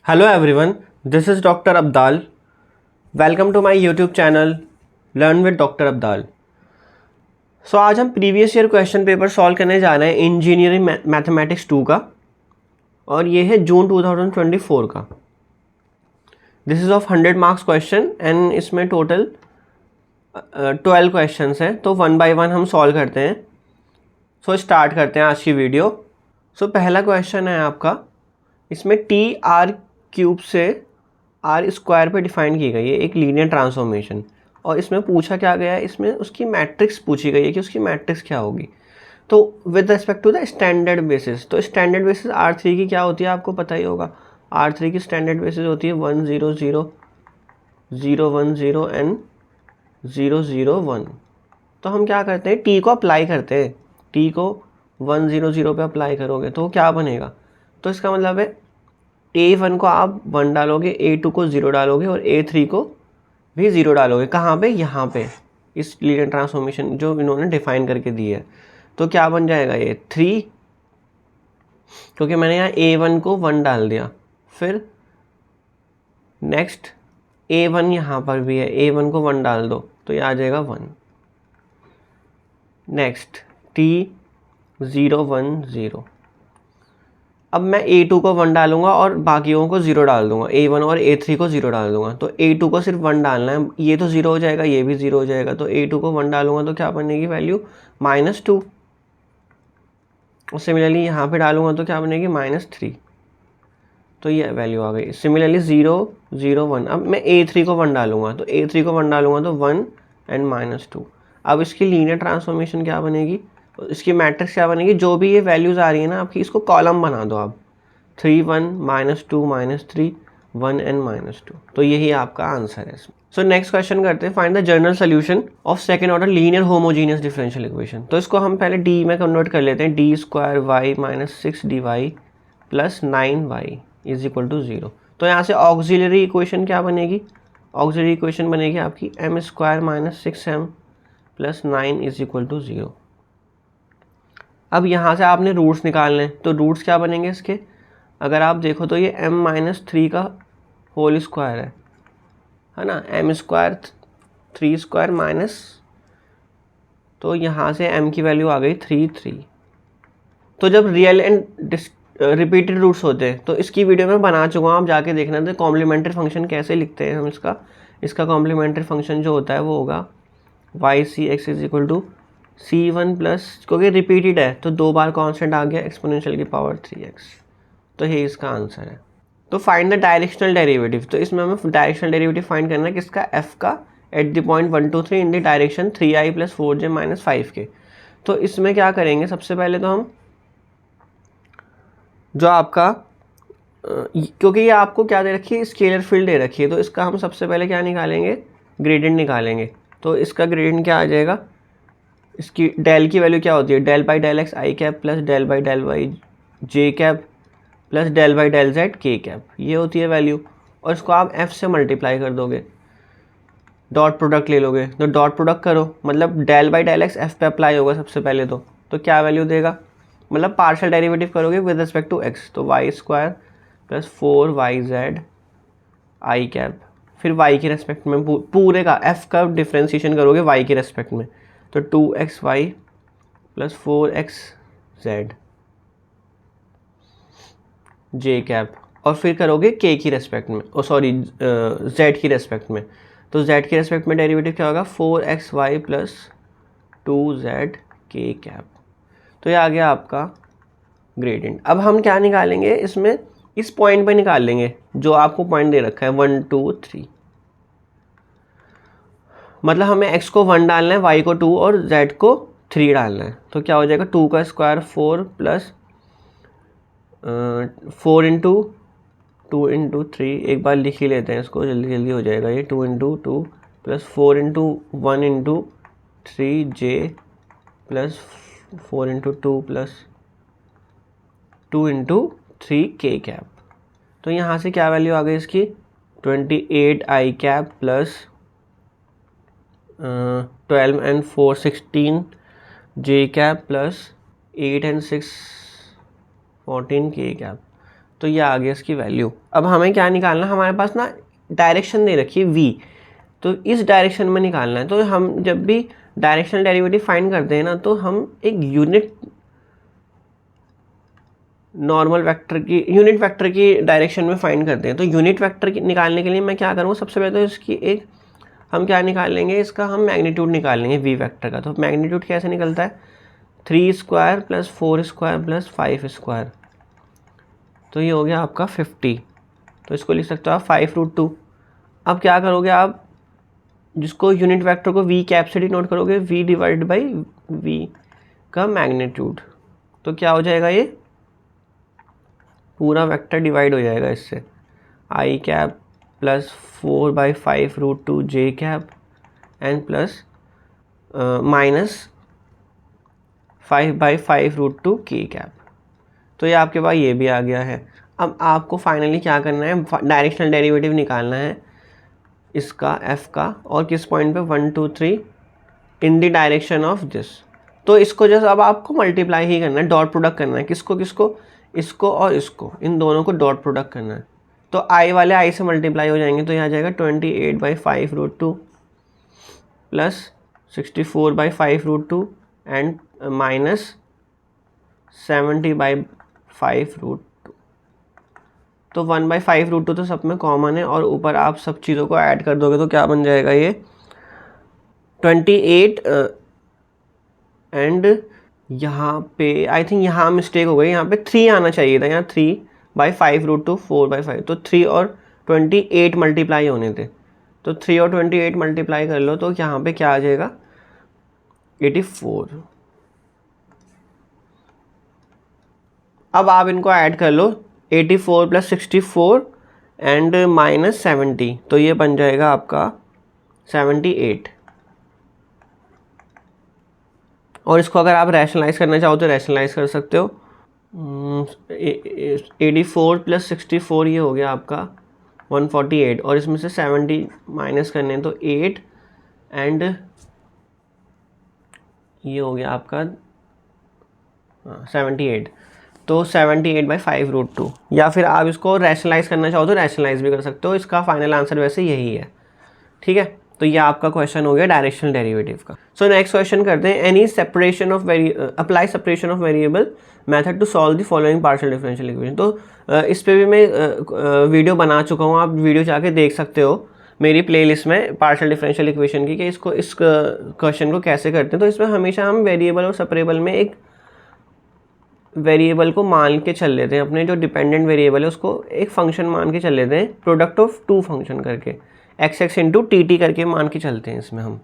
Hello everyone, this is Dr. Abdal. Welcome to my YouTube channel Learn with Dr. Abdal. So आज हम previous year question paper solve करने जा रहे हैं engineering mathematics 2 का, और ये है जून 2024 का. This is of 100 marks question and इसमें टोटल 12 क्वेश्चंस हैं, तो वन बाय वन हम सॉल्व करते हैं. सो स्टार्ट करते हैं आज की वीडियो. सो पहला क्वेश्चन है आपका, इसमें टी आर क्यूब से आर स्क्वायर पे डिफाइन की गई है एक लीनियर ट्रांसफॉर्मेशन, और इसमें पूछा क्या गया है, इसमें उसकी मैट्रिक्स पूछी गई है कि उसकी मैट्रिक्स क्या होगी. तो with respect to the standard basis, तो स्टैंडर्ड बेसिस R3 की क्या होती है आपको पता ही होगा. R3 की स्टैंडर्ड बेसिस होती है 1 0 0 0 1 0 एंड 0 0 1. तो हम क्या करते हैं, टी को अप्लाई करते हैं. टी को 1 0 0 पे अप्लाई करोगे तो क्या बनेगा, तो इसका मतलब है A1 को आप 1 डालोगे, A2 को 0 डालोगे और A3 को भी 0 डालोगे. कहाँ पे, यहाँ पे इस लीनियर ट्रांसफॉर्मेशन जो इन्होंने डिफाइन करके दी है. तो क्या बन जाएगा ये 3, क्योंकि मैंने यहाँ A1 को 1 डाल दिया. फिर नेक्स्ट A1 यहाँ पर भी है, A1 को 1 डाल दो तो ये आ जाएगा 1. Next T 0 1 0. अब मैं A2 को 1 डालूंगा और बाकियों को 0 डाल दूंगा, A1 और A3 को 0 डाल दूंगा. तो A2 को सिर्फ 1 डालना है, ये तो 0 हो जाएगा, ये भी 0 हो जाएगा. तो A2 को 1 डालूंगा तो क्या बनेगी वैल्यू -2. और सिमिलरली यहाँ पे डालूंगा तो क्या बनेगी -3. तो ये वैल्यू आ गई. सिमिलरली 0 0 1. अब मैं A3 को 1 डालूंगा, तो A3 को 1 डालूंगा तो 1 एंड -2. अब इसकी लीनियर ट्रांसफॉर्मेशन क्या बनेगी, इसकी मैट्रिक्स क्या बनेगी, जो भी ये वैल्यूज़ आ रही है ना आपकी, इसको कॉलम बना दो आप. 3 1 -2 -3 1 एंड -2. तो यही आपका आंसर है. सो नेक्स्ट क्वेश्चन करते हैं, find the general solution of second order linear homogeneous differential equation. तो इसको हम पहले डी में कन्वर्ट कर लेते हैं. D square Y -6 dy plus 9y is equal to 0. तो यहाँ से ऑक्सिलरी इक्वेशन क्या बनेगी, ऑक्सिलरी इक्वेशन बनेगी आपकी m square -6m plus 9 is equal to 0. अब यहाँ से आपने रूट्स निकालने हैं, तो रूट्स क्या बनेंगे इसके, अगर आप देखो तो ये m-3 का होल स्क्वायर है ना. m स्क्वायर 3 स्क्वायर माइनस, तो यहाँ से m की वैल्यू आ गई 3. तो जब रियल एंड रिपीटेड रूट्स होते हैं, तो इसकी वीडियो में बना चुका हूँ, आप जाके देखना. तो कॉम्प्लीमेंट्री फंक्शन कैसे लिखते हैं हम, इसका कॉम्प्लीमेंट्री फंक्शन जो होता है वो होगा y(c(x is equal to c1 plus, क्योंकि रिपीटेड है तो 2 बार कांस्टेंट आ गया, एक्सपोनेंशियल की पावर 3x. तो ये इसका आंसर है. तो फाइंड द डायरेक्शनल डेरिवेटिव. तो इसमें हमें डायरेक्शनल डेरिवेटिव फाइंड करना है किसका, f का, at the point 1 2 3 in the direction 3i + 4j - 5 के. तो इसमें क्या करेंगे, सबसे पहले तो हम जो आपका क्योंकि ये आपको क्या दे रखी है, स्केलर फील्ड दे रखी है, तो इसका हम सबसे पहले क्या निकालेंगे, ग्रेडियंट निकालेंगे. तो इसका ग्रेडियंट क्या आ जाएगा, इसकी डेल की वैल्यू क्या होती है, del by del X I cap plus del by del Y J cap plus del by del Z के कैप, ये होती है वैल्यू. और इसको आप f से मल्टीप्लाई कर दोगे, डॉट प्रोडक्ट ले लोगे, तो डॉट प्रोडक्ट करो मतलब del by del X f पे अप्लाई होगा सबसे पहले. तो क्या वैल्यू देगा, मतलब पार्शियल डेरिवेटिव करोगे विद रिस्पेक्ट टू x, तो Y square plus 4yz I cap, फिर y के रेस्पेक्ट में पूरे का f का डिफ्रेंशिएशन करोगे y के रेस्पेक्ट में, तो 2xy प्लस 4xz जे कैप, और फिर करोगे k की रेस्पेक्ट में, z की रेस्पेक्ट में. तो z की रेस्पेक्ट में डेरिवेटिव क्या होगा, 4xy plus 2z k cap. तो ये आ गया आपका ग्रेडियंट. अब हम क्या निकालेंगे इसमें, इस पॉइंट पे निकाल लेंगे जो आपको पॉइंट दे रखा है 1 2 3. मतलब हमें x को 1 डालना है, y को 2 और z को 3 डालना है. तो क्या हो जाएगा, 2 का स्क्वायर 4 प्लस 4 इंटू 2 इंटू 3, एक बार लिख ही लेते हैं इसको, जल्दी जल्दी हो जाएगा ये. 2 into 2 plus 4 into 1 into 3j plus 4 into 2 plus 2 into 3k cap. तो यहाँ से क्या वैल्यू आ गई इसकी, 28i cap plus 12 and 4 16 j cap plus 8 and 6 14 k cap. तो ये आ गया इसकी वैल्यू। अब हमें क्या निकालना, हमारे पास ना डायरेक्शन दे रखी है v, तो इस डायरेक्शन में निकालना है। तो हम जब भी डायरेक्शनल डेरिवेटिव फाइंड करते हैं ना, तो हम एक यूनिट वेक्टर की डायरेक्शन में फाइंड करते हैं। तो यूनिट वेक्टर निकालने के लिए मैं क्या करूँगा, सबसे पहले तो इसकी एक हम क्या निकाल लेंगे, इसका हम मैग्नीट्यूड निकाल लेंगे वी वेक्टर का। तो मैग्नीट्यूड कैसे निकलता है, 3 square plus 4 square plus 5 square, तो ये हो गया आपका 50। तो इसको लिख सकते हो आप 5√2। अब क्या करोगे आप, जिसको यूनिट वेक्टर को वी कैप से डिनोट करोगे, वी डिवाइड बाई वी का मैग्नीट्यूड, तो क्या हो जाएगा, ये पूरा वेक्टर डिवाइड हो जाएगा इससे, I cap plus 4/5√2 J cap and plus minus 5/5√2 K cap. तो ये आपके पास ये भी आ गया है। अब आपको फाइनली क्या करना है, डायरेक्शनल डेरिवेटिव निकालना है इसका f का, और किस पॉइंट पे, 1 2 3 in the direction of this. तो इसको जस्ट अब आपको मल्टीप्लाई ही करना है, डॉट प्रोडक्ट करना है, किसको किसको, इसको और इसको, इन दोनों को डॉट प्रोडक्ट करना है। तो i वाले i से मल्टीप्लाई हो जाएंगे, तो यहाँ जाएगा 28/5√2 प्लस 64/5√2 एंड माइनस 70/5√2। तो 1/5√2 तो सब में कॉमन है, और ऊपर आप सब चीज़ों को ऐड कर दोगे तो क्या बन जाएगा, ये 28 एंड यहाँ पे आई थिंक यहाँ मिस्टेक हो गई, यहाँ पे 3 आना चाहिए था, यहाँ 3/5√2 4/5, तो 3 और 28 मल्टीप्लाई होने थे, तो 3 और 28 मल्टीप्लाई कर लो, तो यहाँ पे क्या आ जाएगा, 84। अब आप इनको ऐड कर लो, 84 प्लस 64 एंड माइनस 70, तो ये बन जाएगा आपका 78। और इसको अगर आप रैशनलाइज करना चाहो तो रैशनलाइज कर सकते हो। 84 प्लस 64 ये हो गया आपका 148, और इसमें से 70 माइनस करने तो 8 एंड ये हो गया आपका 78। तो 78/5√2, या फिर आप इसको रैशनलाइज करना चाहो तो रैशनलाइज भी कर सकते हो। इसका फाइनल आंसर वैसे यही है, ठीक है। तो ये आपका क्वेश्चन हो गया डायरेक्शनल डेरिवेटिव का। सो नेक्स्ट क्वेश्चन करते हैं, any separation of apply separation of variable method to solve the following partial differential equation. तो इस पे भी मैं वीडियो बना चुका हूँ, आप वीडियो जाके देख सकते हो मेरी प्लेलिस्ट में पार्शियल डिफरेंशियल इक्वेशन की, कि इस क्वेश्चन को कैसे करते हैं। तो इसमें हमेशा हम वेरिएबल और सेपरेबल में एक वेरिएबल को मान के चल लेते हैं, अपने जो डिपेंडेंट वेरिएबल है उसको एक फंक्शन मान के चल लेते हैं, प्रोडक्ट ऑफ 2 फंक्शन करके x इंटू टी करके मान के चलते हैं इसमें हम।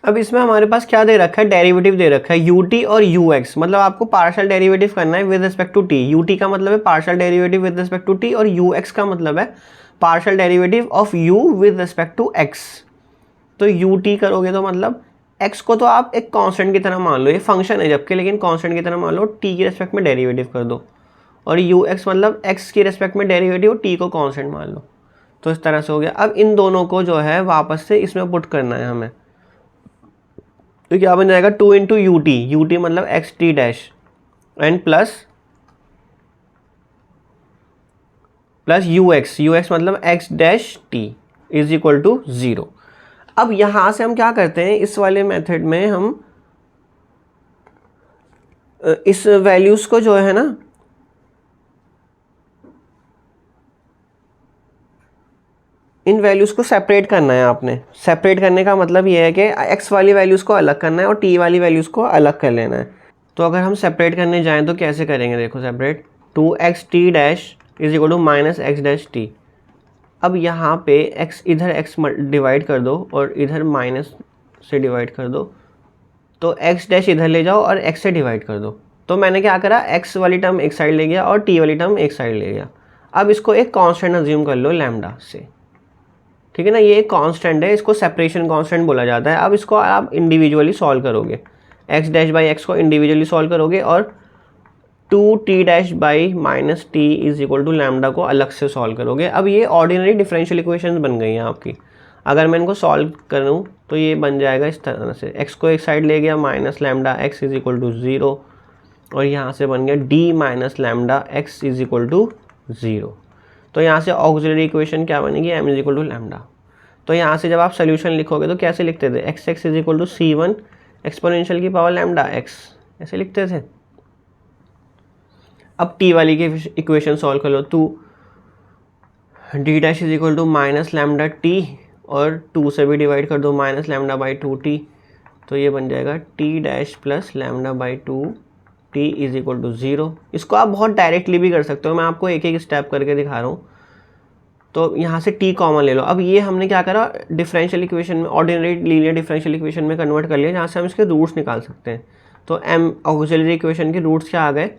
अब इसमें हमारे पास क्या दे रखा है, डेरिवेटिव दे रखा है ut और ux, मतलब आपको पार्शियल डेरिवेटिव करना है with respect to t। ut का मतलब है partial derivative with respect to t, और ux का मतलब है partial derivative of u with respect to x। तो ut करोगे तो मतलब x को तो आप एक कांस्टेंट की तरह मान लो, ये फंक्शन है जबकि, लेकिन कांस्टेंट की तरह मान लो, t की रेस्पेक्ट में डेरिवेटिव कर दो, और ux मतलब x की रेस्पेक्ट में डेरिवेटिव और t को कांस्टेंट मान लो। तो इस तरह से हो गया। अब इन दोनों को जो है वापस से इसमें पुट करना है हमें, तो क्या बन जाएगा, 2 इंटू ut मतलब xt dash and plus ux मतलब x dash t is equal to 0। अब यहाँ से हम क्या करते हैं, इस वाले मेथड में हम इस वैल्यूज़ को जो है ना, इन वैल्यूज़ को सेपरेट करना है आपने। सेपरेट करने का मतलब ये है कि x वाली वैल्यूज़ को अलग करना है और t वाली वैल्यूज़ को अलग कर लेना है। तो अगर हम सेपरेट करने जाएं तो कैसे करेंगे, देखो separate 2xt dash is equal to minus x dash t। अब यहाँ पे x इधर x डिवाइड कर दो और इधर माइनस से डिवाइड कर दो, तो x डैश इधर ले जाओ और x से डिवाइड कर दो। तो मैंने क्या करा, x वाली टर्म एक साइड ले गया और t वाली टर्म एक साइड ले गया। अब इसको एक कांस्टेंट अज्यूम कर लो लैम्डा से, ठीक है ना, ये एक कांस्टेंट है, इसको सेपरेशन कांस्टेंट बोला जाता है। अब इसको आप इंडिविजुअली सॉल्व करोगे, x डैश बाई x को इंडिविजुअली सॉल्व करोगे और 2t dash by minus t is equal to lambda को अलग से सॉल्व करोगे। अब ये ऑर्डिनरी डिफरेंशियल इक्वेशन बन गई हैं आपकी। अगर मैं इनको सॉल्व करूँ तो ये बन जाएगा इस तरह से, x को एक साइड ले गया minus lambda x is equal to 0, और यहाँ से बन गया d minus lambda x is equal to 0। तो यहाँ से ऑक्सिलरी इक्वेशन क्या बनेगी, m is equal to lambda. तो यहाँ से जब आप सोल्यूशन लिखोगे तो कैसे लिखते थे, X X is equal to C1 exponential की पावर लैम्डा x, ऐसे लिखते थे। अब t वाली की इक्वेशन सॉल्व कर लो, तो d dash is equal to minus lambda t और 2 से भी डिवाइड कर दो, माइनस लैम्डा बाई 2t, तो ये बन जाएगा t dash plus lambda by 2t is equal to 0। इसको आप बहुत डायरेक्टली भी कर सकते हो, मैं आपको एक एक स्टेप करके दिखा रहा हूँ। तो यहाँ से t कॉमन ले लो। अब ये हमने क्या करा, डिफरेंशियल इक्वेशन में, ऑर्डिनरी लीनियर डिफरेंशियल इक्वेशन में कन्वर्ट कर लिया, जहाँ से हम इसके रूट्स निकाल सकते हैं। तो m ऑक्सिलरी इक्वेशन के रूट्स क्या आ गए,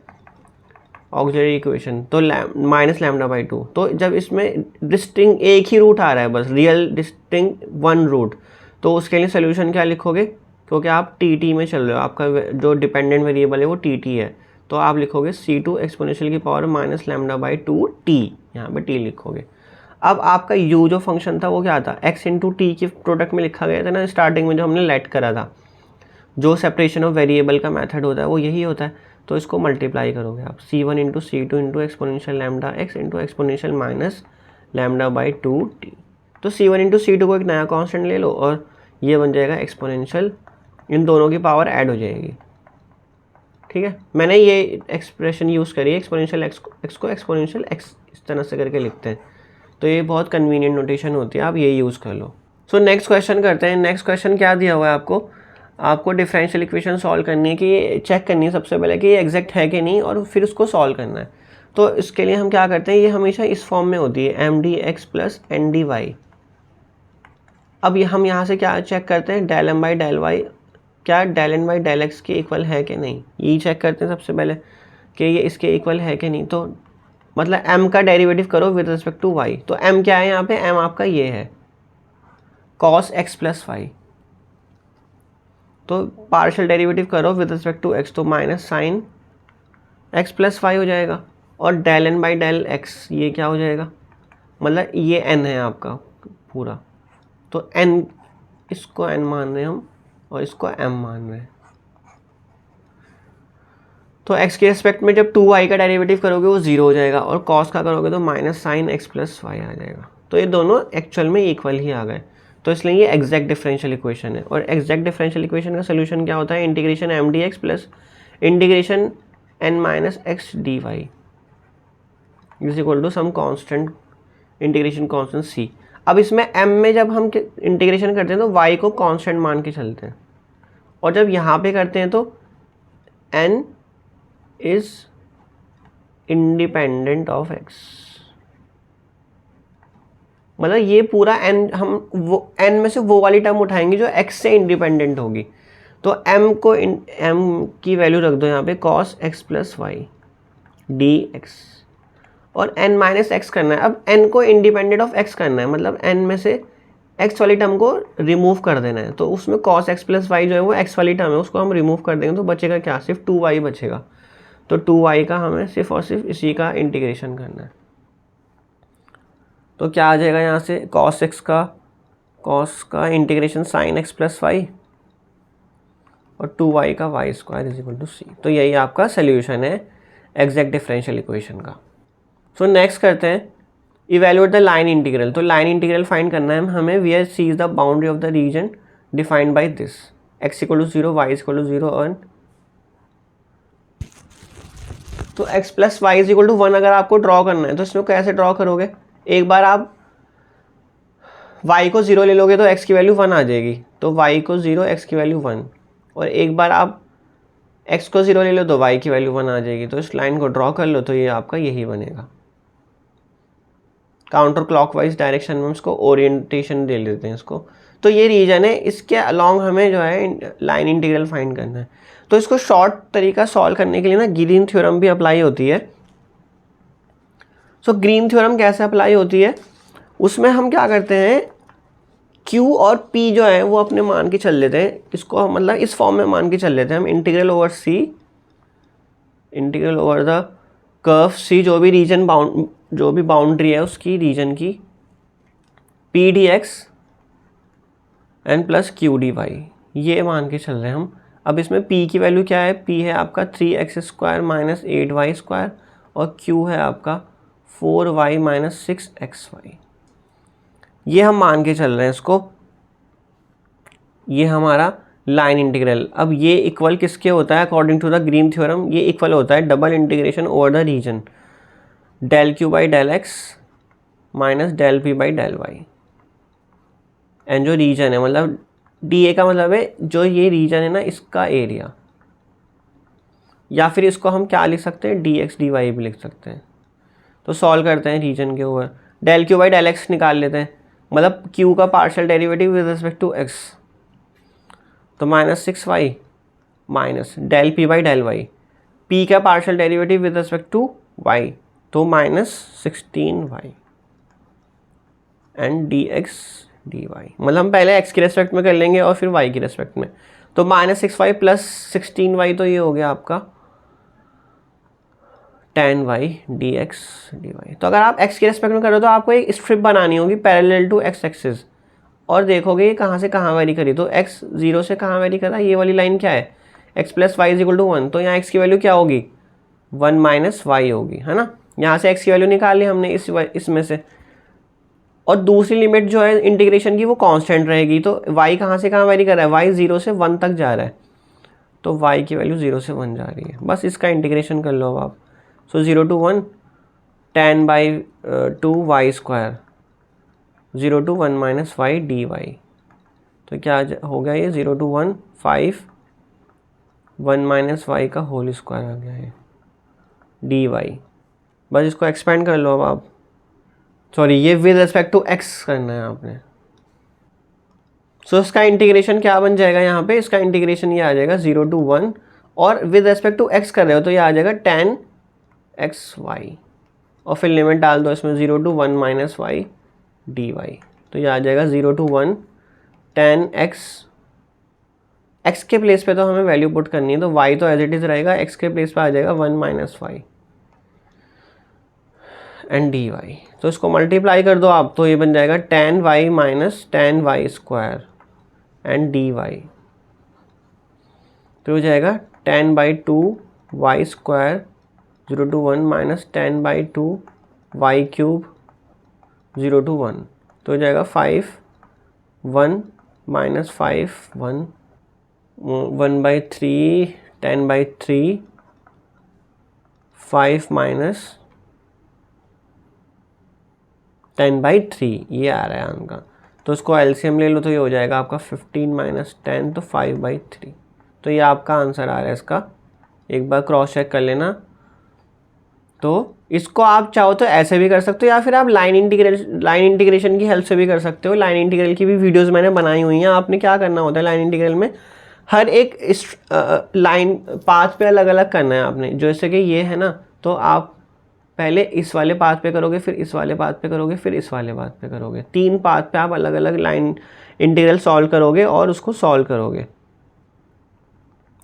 ऑक्सिलरी इक्वेशन, तो माइनस लैम्डा बाई 2। तो जब इसमें डिस्टिंक्ट एक ही रूट आ रहा है, बस रियल डिस्टिंक्ट वन रूट, तो उसके लिए सोल्यूशन क्या लिखोगे, क्योंकि आप टी में चल रहे हो, आपका जो डिपेंडेंट वेरिएबल है वो टी है, तो आप लिखोगे C2 एक्सपोनेंशियल की power minus lambda by 2t, यहाँ पे t लिखोगे। अब आपका u जो फंक्शन था वो क्या था, x इंटू टी की प्रोडक्ट में लिखा गया था ना स्टार्टिंग में, जो हमने लेट करा था। जो सेपरेशन ऑफ वेरिएबल का मेथड होता है वो यही होता है। तो इसको मल्टीप्लाई करोगे आप, C1 into C2 into exponential lambda x into exponential minus lambda by 2t। तो C1 इंटू C2 को एक नया कांस्टेंट ले लो और ये बन जाएगा एक्सपोनेंशियल, इन दोनों की पावर ऐड हो जाएगी। ठीक है, मैंने ये एक्सप्रेशन यूज़ करी है, एक्सपोनेंशियल x को एक्सपोनेंशियल x इस तरह से करके लिखते हैं। तो ये बहुत कन्वीनियंट नोटेशन होती है, आप ये यूज़ कर लो। सो नेक्स्ट क्वेश्चन करते हैं। नेक्स्ट क्वेश्चन क्या दिया हुआ है आपको डिफरेंशियल इक्वेशन सॉल्व करनी है, कि चेक करनी है सबसे पहले कि ये एग्जैक्ट है कि नहीं, और फिर उसको सॉल्व करना है। तो इसके लिए हम क्या करते हैं, ये हमेशा इस फॉर्म में होती है mdx प्लस ndy। अब ये हम यहाँ से क्या चेक करते हैं, del m by del Y क्या del n by del x के इक्वल है कि नहीं, यही चेक करते हैं सबसे पहले कि ये इसके इक्वल है कि नहीं। तो मतलब m का डेरिवेटिव करो विद रिस्पेक्ट टू y। तो m क्या है यहाँ पे, m आपका ये है cos x प्लस वाई। तो पार्शियल डेरिवेटिव करो विद रिस्पेक्ट टू x, तो minus sine x plus Y हो जाएगा। और del n by del x ये क्या हो जाएगा, मतलब ये n है आपका पूरा, तो n, इसको n मान रहे हैं हम और इसको m मान रहे हैं। तो x के रिस्पेक्ट में जब 2y का डेरिवेटिव करोगे वो 0 हो जाएगा, और cos का करोगे तो minus sine x plus Y आ जाएगा। तो ये दोनों एक्चुअल में इक्वल ही आ गए, तो इसलिए ये एग्जैक्ट डिफरेंशियल इक्वेशन है। और एग्जैक्ट डिफरेंशियल इक्वेशन का सोल्यूशन क्या होता है, integration mdx plus integration n minus X D Y is equal to some constant integration constant c। अब इसमें m में जब हम इंटीग्रेशन करते हैं तो y को कॉन्स्टेंट मान के चलते हैं, और जब यहाँ पे करते हैं तो n is independent of x। मतलब ये पूरा n, हम वो n में से वो वाली टर्म उठाएंगे जो x से इंडिपेंडेंट होगी। तो m को m की वैल्यू रख दो यहाँ पे cos x plus Y dx, और n माइनस एक्स करना है। अब n को इंडिपेंडेंट ऑफ x करना है, मतलब n में से x वाली टर्म को रिमूव कर देना है। तो उसमें cos x प्लस वाई जो है वो x वाली टर्म है, उसको हम रिमूव कर देंगे तो बचेगा क्या, सिर्फ 2y बचेगा। तो 2y का हमें सिर्फ और सिर्फ इसी का इंटीग्रेशन करना है। तो क्या आ जाएगा यहाँ से, cos का integration sin x plus Y और 2y का Y square is equal to c। तो यही आपका सोल्यूशन है एग्जैक्ट डिफरेंशियल इक्वेशन का। सो नेक्स्ट करते हैं इवेल्युएट द लाइन इंटीग्रल। तो लाइन इंटीग्रल फाइंड करना है हमें, where C is the boundary of the region defined by this, x equal to 0 y equal to 0 और तो x plus Y is equal to 1 अगर आपको ड्रॉ करना है तो इसमें कैसे ड्रॉ करोगे, एक बार आप y को 0 ले लोगे तो x की वैल्यू 1 आ जाएगी, तो y को 0 x की वैल्यू 1, और एक बार आप x को 0 ले लो तो y की वैल्यू 1 आ जाएगी। तो इस लाइन को ड्रॉ कर लो तो ये आपका यही बनेगा। काउंटर क्लॉकवाइज डायरेक्शन में इसको ओरिएंटेशन दे लेते हैं इसको। तो ये रीजन है, इसके अलॉन्ग हमें जो है लाइन इंटीग्रल फाइंड करना है। तो इसको शॉर्ट तरीका सॉल्व करने के लिए ना ग्रीन थ्योरम भी अप्लाई होती है। सो ग्रीन थ्योरम कैसे अप्लाई होती है, उसमें हम क्या करते हैं, Q और P जो है वो अपने मान के चल लेते हैं, इसको मतलब इस फॉर्म में मान के चल लेते हैं हम, integral over C, integral over the curve C, जो भी रीजन जो भी बाउंड्री है उसकी रीजन की, P dx and plus Q dy, ये मान के चल रहे हैं हम। अब इसमें P की वैल्यू क्या है, P है आपका 3x square minus 8y square और Q है आपका 4y माइनस 6xy। ये हम मान के चल रहे हैं इसको, ये हमारा लाइन इंटीग्रल। अब ये इक्वल किसके होता है according to the Green theorem? ये इक्वल होता है double integration over the region del q by del X minus del p by del Y. And जो रीजन है मतलब dA का मतलब है जो ये रीजन है ना इसका एरिया, या फिर इसको हम क्या लिख सकते हैं dx dy भी लिख सकते हैं। तो सॉल्व करते हैं रीजन के ऊपर, del q by del X निकाल लेते हैं, मतलब q का partial derivative with respect to x, तो minus 6y minus del p by del Y, p का partial derivative with respect to y, तो minus 16y and dx dy। मतलब हम पहले x के रेस्पेक्ट में कर लेंगे और फिर y के रेस्पेक्ट में। तो माइनस 6y प्लस 16y, तो ये हो गया आपका 10y dx dy। तो अगर आप x के रेस्पेक्ट में करो तो आपको एक स्ट्रिप बनानी होगी पैरेलल टू x एक्सिस, और देखोगे ये कहाँ से कहाँ वेरी करी। तो x 0 से कहाँ वेरी करा, ये वाली लाइन क्या है x plus Y is equal to 1, तो यहाँ x की वैल्यू क्या होगी 1 माइनस वाई होगी, है ना। यहाँ से x की वैल्यू निकाल ली हमने इसमें से, और दूसरी लिमिट जो है इंटीग्रेशन की वो कांस्टेंट रहेगी। तो y कहाँ से कहाँ वेरी कर रहा है, y 0 से 1 तक जा रहा है, तो y की वैल्यू 0 से 1 जा रही है। बस इसका इंटीग्रेशन कर लो अब आप। So 0 to 1 10 by 2 Y square, 0 to 1 minus Y D Y. तो क्या हो गया ये 0 टू 1 5 1 माइनस वाई का होल स्क्वायर आ गया है डी वाई। बस इसको एक्सपेंड कर लो अब आप, सॉरी ये विद रिस्पेक्ट टू एक्स करना है आपने। सो इसका इंटीग्रेशन क्या बन जाएगा यहाँ पे, इसका इंटीग्रेशन ये आ जाएगा 0 टू 1, और विद रिस्पेक्ट टू एक्स कर रहे हो तो ये आ जाएगा 10xy, और फिर लिमिट डाल दो इसमें 0 to 1 minus Y D Y. तो ये आ जाएगा 0 टू 1 10x, x के प्लेस पे तो हमें वैल्यू पुट करनी है, तो y तो एज इट इज रहेगा, x के प्लेस पे आ जाएगा 1 minus Y and D Y. तो इसको मल्टीप्लाई कर दो आप, तो ये बन जाएगा 10y minus 10y square and D Y. तो हो जाएगा 10 by 2 Y square 0 to 1 minus 10 by 2 Y cube 0 to 1। तो हो जाएगा 5 1 minus 5 1 1 by 3 10 by 3 5 minus 10 by 3, ये आ रहा है आंसर। तो इसको एलसीएम ले लो तो ये हो जाएगा आपका 15 माइनस 10, तो 5 बाई 3। तो ये आपका आंसर आ रहा है इसका, एक बार क्रॉस चेक कर लेना। तो इसको आप चाहो तो ऐसे भी कर सकते हो, या फिर आप लाइन इंटीग्रेशन की हेल्प से भी कर सकते हो। लाइन इंटीग्रल की भी वीडियोस मैंने बनाई हुई हैं। आपने क्या करना होता है लाइन इंटीग्रल में, हर एक लाइन पाथ पे अलग अलग करना है आपने। जैसे कि ये है ना, तो आप पहले इस वाले पाथ पे करोगे, फिर इस वाले पाथ पे करोगे, फिर इस वाले पाथ पे करोगे। 3 पाथ पे आप अलग अलग लाइन इंटीग्रल सॉल्व करोगे और उसको सॉल्व करोगे।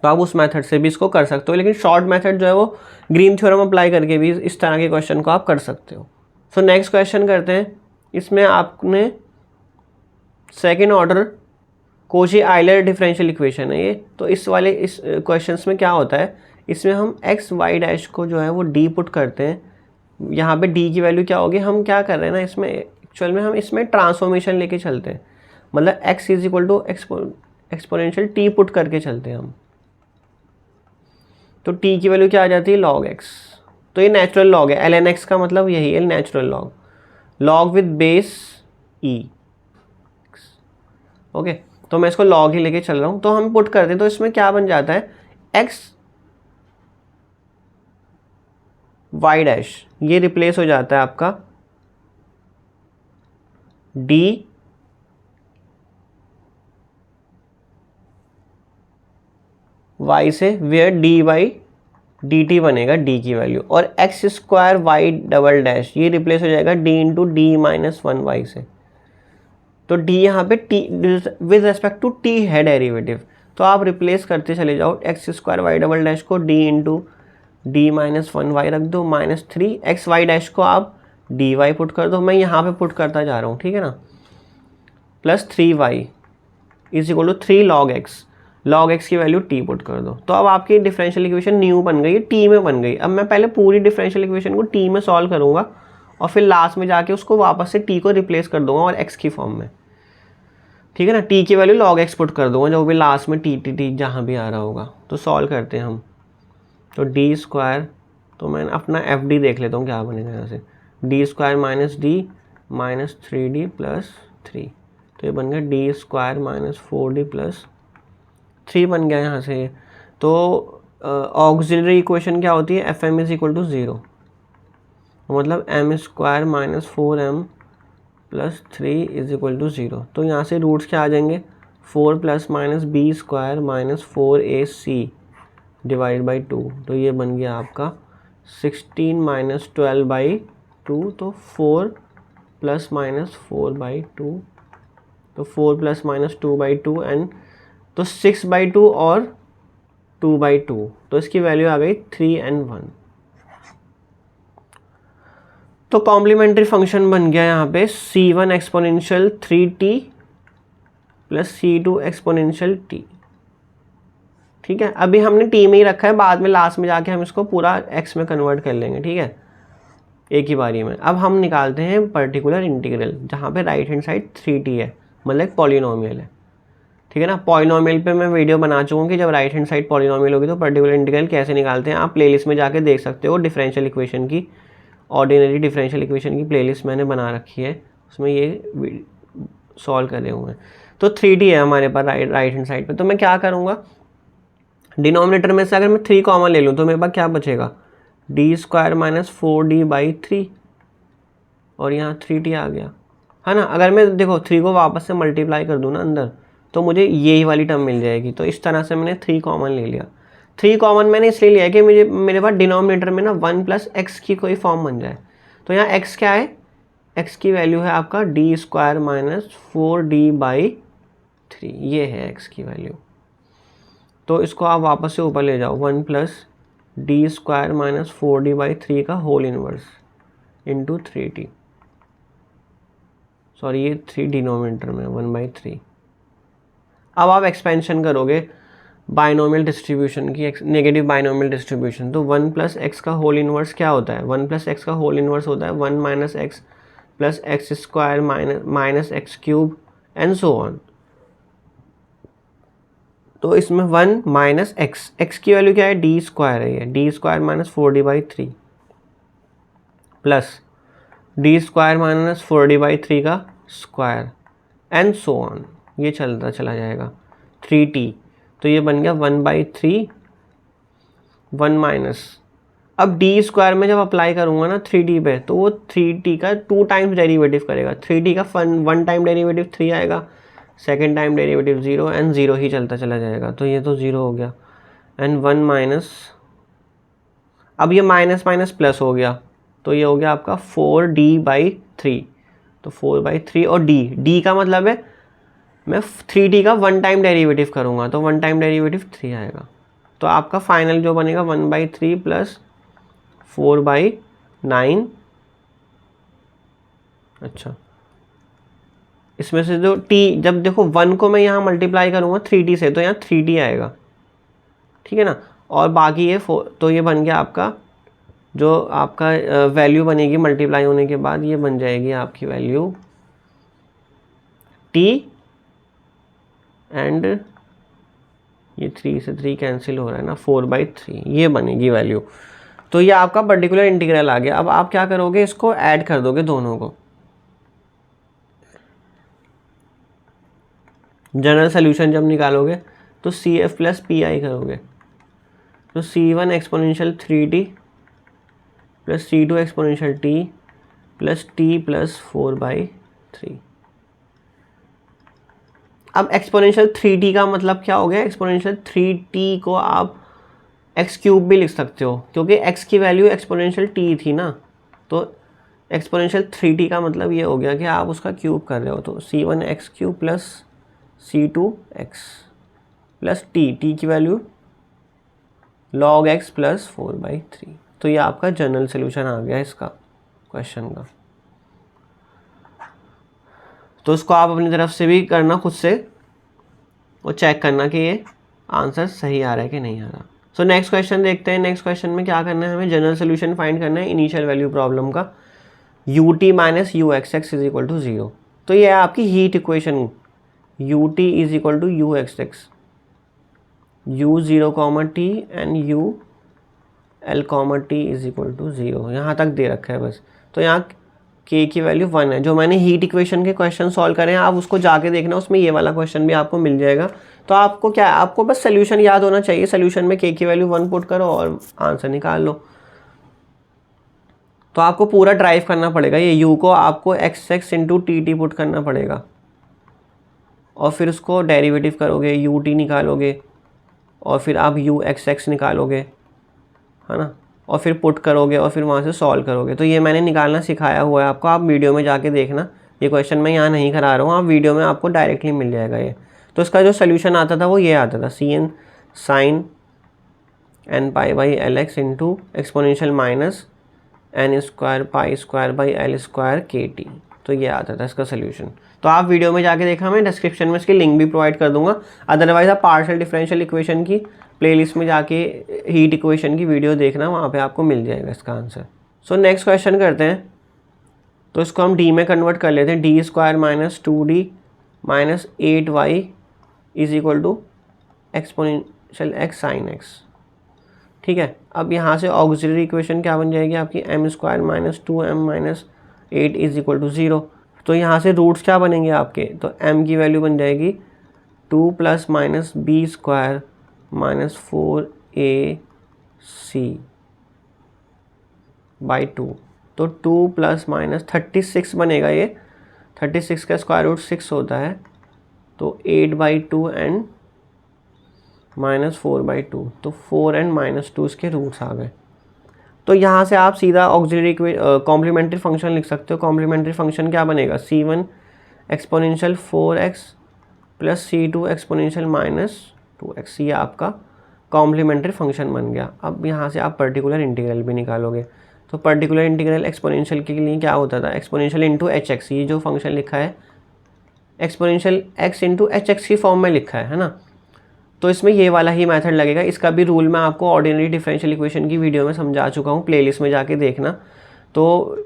तो आप उस मेथड से भी इसको कर सकते हो, लेकिन शॉर्ट मेथड जो है वो ग्रीन थ्योरम अप्लाई करके भी इस तरह के क्वेश्चन को आप कर सकते हो। सो नेक्स्ट क्वेश्चन करते हैं। इसमें आपने second order Cauchy Euler differential equation है ये। तो इस क्वेश्चन में क्या होता है, इसमें हम एक्स वाई डैश को जो है वो डी पुट करते हैं। यहाँ पे डी की वैल्यू क्या होगी, हम क्या कर रहे हैं ना, इसमें एक्चुअल में हम इसमें ट्रांसफॉर्मेशन लेके चलते हैं, मतलब x is equal to exponential T put करके चलते हैं हम। तो t की वैल्यू क्या आ जाती है log x। तो ये नेचुरल लॉग है, ln x का मतलब यही है natural log, log with base e। Okay, तो मैं इसको लॉग ही लेके चल रहा हूँ। तो हम पुट करते हैं, तो इसमें क्या बन जाता है x y डैश, ये रिप्लेस हो जाता है आपका d y से, वेयर dy dt बनेगा d की वैल्यू, और x square y double dash ये रिप्लेस हो जाएगा d into D minus 1y से। तो d यहाँ पे t with respect to t है डेरिवेटिव, तो आप रिप्लेस करते चले जाओ। x square y double dash को d into D minus 1y रख दो, माइनस 3 xy डैश को आप dy पुट कर दो। मैं यहाँ पे पुट करता जा रहा हूँ, ठीक है ना, plus 3y is equal to 3 log x की वैल्यू t पुट कर दो। तो अब आपकी डिफरेंशियल इक्वेशन न्यू बन गई है, t में बन गई। अब मैं पहले पूरी डिफरेंशियल इक्वेशन को t में सॉल्व करूँगा, और फिर लास्ट में जाके उसको वापस से टी को रिप्लेस कर दूंगा और एक्स की फॉर्म में, ठीक है ना। टी की वैल्यू log x पुट कर दूंगा जो भी लास्ट में टी टी टी जहाँ भी आ रहा होगा। तो सॉल्व करते हैं हम, तो डी स्क्वायर, तो मैं अपना एफ डी देख लेता हूँ क्या बनेगा यहाँ से, D square minus D minus 3d plus 3, तो ये बन गया D square minus 4d plus 3 बन गया यहाँ से। तो ऑक्सिलरी इक्वेशन क्या होती है, F M is equal to 0, मतलब M square minus 4m plus 3 is equal to 0। तो यहाँ से रूट्स क्या आ जाएंगे, 4 plus minus B square minus 4ac divide by 2, तो ये बन गया आपका 16 माइनस 12 बाई 2, तो 4 प्लस माइनस 4 बाई 2, तो 4 प्लस माइनस 2 बाई 2 एंड तो 6 बाई 2 और 2 बाई 2, तो इसकी वैल्यू आ गई 3 and 1। तो कॉम्प्लीमेंट्री फंक्शन बन गया यहाँ पे c1 exponential 3t plus c2 exponential t, ठीक है। अभी हमने t में ही रखा है, बाद में लास्ट में जाके हम इसको पूरा x में कन्वर्ट कर लेंगे, ठीक है, एक ही बारी में। अब हम निकालते हैं पर्टिकुलर इंटीग्रल जहाँ पे राइट हैंड साइड 3t है, मतलब एक पॉलिनोमियल है, ठीक है ना। पॉलिनोमियल पे मैं वीडियो बना चुका हूँ कि जब राइट हैंड साइड पॉलिनोमियल होगी तो पर्टिकुलर इंटीग्रल कैसे निकालते हैं, आप प्लेलिस्ट में जाके देख सकते हो। डिफरेंशियल इक्वेशन की, ऑर्डिनरी डिफरेंशियल इक्वेशन की प्लेलिस्ट मैंने बना रखी है, उसमें ये सॉल्व करे हुए हैं। तो 3d है हमारे पास राइट हैंड साइड पे, तो मैं क्या करूँगा, डिनोमिनेटर में से अगर मैं 3 कॉमन ले लूँ तो मेरे पास क्या बचेगा, D square minus 4d by 3, और यहाँ 3t आ गया, है ना। अगर मैं देखो 3 को वापस से मल्टीप्लाई कर दूँ ना अंदर, तो मुझे यही वाली टर्म मिल जाएगी। तो इस तरह से मैंने 3 कॉमन ले लिया। 3 कॉमन मैंने इसलिए लिया कि मेरे पास डिनोमिनेटर में ना 1 प्लस एक्स की कोई फॉर्म बन जाए। तो यहाँ x क्या है, x की वैल्यू है आपका D square minus 4d by 3, ये है x की वैल्यू। तो इसको आप वापस से ऊपर ले जाओ, 1 plus D square minus 4d by 3 का whole inverse into 3t, sorry ये 3 डिनोमिनेटर में 1/3। अब आप एक्सपेंशन करोगे बाइनोमियल डिस्ट्रीब्यूशन की, नेगेटिव बाइनोमियल डिस्ट्रीब्यूशन, तो 1 प्लस एक्स का होल इनवर्स क्या होता है, 1 प्लस एक्स का होल इनवर्स होता है 1 minus X plus X square minus X cube and so on. तो इसमें 1 माइनस एक्स, एक्स की वैल्यू क्या है, डी स्क्वायर है, ये D square minus 4d by 3 plus D square minus 4d by 3 का स्क्वायर एंड सो ऑन, ये चलता चला जाएगा 3t। तो ये बन गया 1/3 1 माइनस, अब डी स्क्वायर में जब अप्लाई करूँगा ना 3d पे, तो वो 3t का 2 टाइम्स डेरिवेटिव करेगा। 3d का 1 टाइम डेरिवेटिव 3 आएगा, सेकेंड टाइम डेरिवेटिव 0 एंड 0 ही चलता चला जाएगा। तो ये तो 0 हो गया एंड 1 माइनस, अब ये माइनस माइनस प्लस हो गया, तो ये हो गया आपका 4d बाई 3, तो 4/3 और d का मतलब है मैं 3d का 1 टाइम डेरिवेटिव करूँगा, तो 1 टाइम डेरिवेटिव 3 आएगा। तो आपका फाइनल जो बनेगा 1/3 प्लस 4/9, अच्छा इसमें से जो t, जब देखो 1 को मैं यहाँ मल्टीप्लाई करूँगा 3d से, तो यहाँ 3d आएगा, ठीक है ना। और बाकी ये 4, तो ये बन गया आपका जो आपका वैल्यू बनेगी मल्टीप्लाई होने के बाद, ये बन जाएगी आपकी वैल्यू t एंड ये 3 से 3 कैंसिल हो रहा है ना, 4/3 ये बनेगी वैल्यू। तो ये आपका पर्टिकुलर इंटीग्रल आ गया। अब आप क्या करोगे, इसको ऐड कर दोगे दोनों को, जनरल सोल्यूशन जब निकालोगे तो CF प्लस PI करोगे, तो C1 exponential 3t plus C2 exponential t plus t plus 4/3। अब एक्सपोनेंशियल 3t का मतलब क्या हो गया, एक्सपोनेंशियल 3t को आप एक्स क्यूब भी लिख सकते हो, क्योंकि x की वैल्यू एक्सपोनेंशियल t थी ना। तो एक्सपोनेंशियल 3t का मतलब ये हो गया कि आप उसका क्यूब कर रहे हो, तो C1 x cube plus C2 x plus t की वैल्यू log x प्लस 4/3। तो ये आपका जनरल सोल्यूशन आ गया इसका क्वेश्चन का। तो इसको आप अपनी तरफ से भी करना खुद से और चेक करना कि ये आंसर सही आ रहा है कि नहीं आ रहा। सो नेक्स्ट क्वेश्चन देखते हैं। नेक्स्ट क्वेश्चन में क्या करना है, हमें जनरल सोल्यूशन फाइंड करना है इनिशियल वैल्यू प्रॉब्लम का। U T minus U X X is equal to 0। तो ये है आपकी heat equation, U T is equal to U X X, U 0 comma T and U L comma T is equal to 0, यहाँ तक दे रखा है बस। तो यहाँ के की वैल्यू 1 है। जो मैंने हीट इक्वेशन के क्वेश्चन सॉल्व करे हैं आप उसको जाके देखना, उसमें ये वाला क्वेश्चन भी आपको मिल जाएगा। तो आपको क्या है, आपको बस सोल्यूशन याद होना चाहिए, सोल्यूशन में के की वैल्यू 1 पुट करो और आंसर निकाल लो। तो आपको पूरा ड्राइव करना पड़ेगा, ये यू को आपको x x into T T put करना पड़ेगा और फिर उसको डेरिवेटिव करोगे, यू टी निकालोगे और फिर आप यू एक्स एक्स निकालोगे, है ना, और फिर पुट करोगे और फिर वहाँ से सॉल्व करोगे। तो ये मैंने निकालना सिखाया हुआ है आपको, आप वीडियो में जाके देखना। ये क्वेश्चन मैं यहाँ नहीं करा रहा हूँ, आप वीडियो में आपको डायरेक्टली मिल जाएगा ये। तो इसका जो सोल्यूशन आता था वो ये आता था, C N sine N pi by L X into exponential minus N square pi square by L square के टी। तो ये आता था इसका सोल्यूशन। तो आप वीडियो में जाके देखा, मैं डिस्क्रिप्शन में इसकी लिंक भी प्रोवाइड कर दूंगा। अदरवाइज आप पार्शियल डिफरेंशियल इक्वेशन की प्लेलिस्ट में जाके हीट इक्वेशन की वीडियो देखना, वहाँ पे आपको मिल जाएगा इसका आंसर। सो नेक्स्ट क्वेश्चन करते हैं। तो इसको हम डी में कन्वर्ट कर लेते हैं, D square minus 2d minus 8y is equal to exponential X sine X. ठीक है, अब यहाँ से ऑक्सिलरी इक्वेशन क्या बन जाएगी आपकी, M square minus 2m minus 8 is equal to 0। तो यहाँ से रूट्स क्या बनेंगे आपके, तो m की वैल्यू बन जाएगी 2 plus minus B square minus 4ac by 2। तो 2 प्लस माइनस 36 बनेगा, ये 36 का स्क्वायर रूट 6 होता है, तो 8/2 एंड माइनस 4/2, तो 4 एंड माइनस 2 इसके रूट्स आ गए। तो यहाँ से आप सीधा ऑक्सिलरी कॉम्प्लीमेंट्री फंक्शन लिख सकते हो। कॉम्प्लीमेंट्री फंक्शन क्या बनेगा, c1 exponential 4x plus c2 exponential minus 2x, ये आपका कॉम्प्लीमेंट्री फंक्शन बन गया। अब यहाँ से आप पर्टिकुलर इंटीग्रल भी निकालोगे। तो पर्टिकुलर इंटीग्रल एक्सपोनेंशियल के लिए क्या होता था, एक्सपोनेंशियल इंटू एच एक्स, ये जो फंक्शन लिखा है exponential x into H x की फॉर्म में लिखा है ना। तो इसमें ये वाला ही मेथड लगेगा। इसका भी रूल मैं आपको ऑर्डिनरी डिफरेंशियल इक्वेशन की वीडियो में समझा चुका हूँ, प्लेलिस्ट में जाके देखना। तो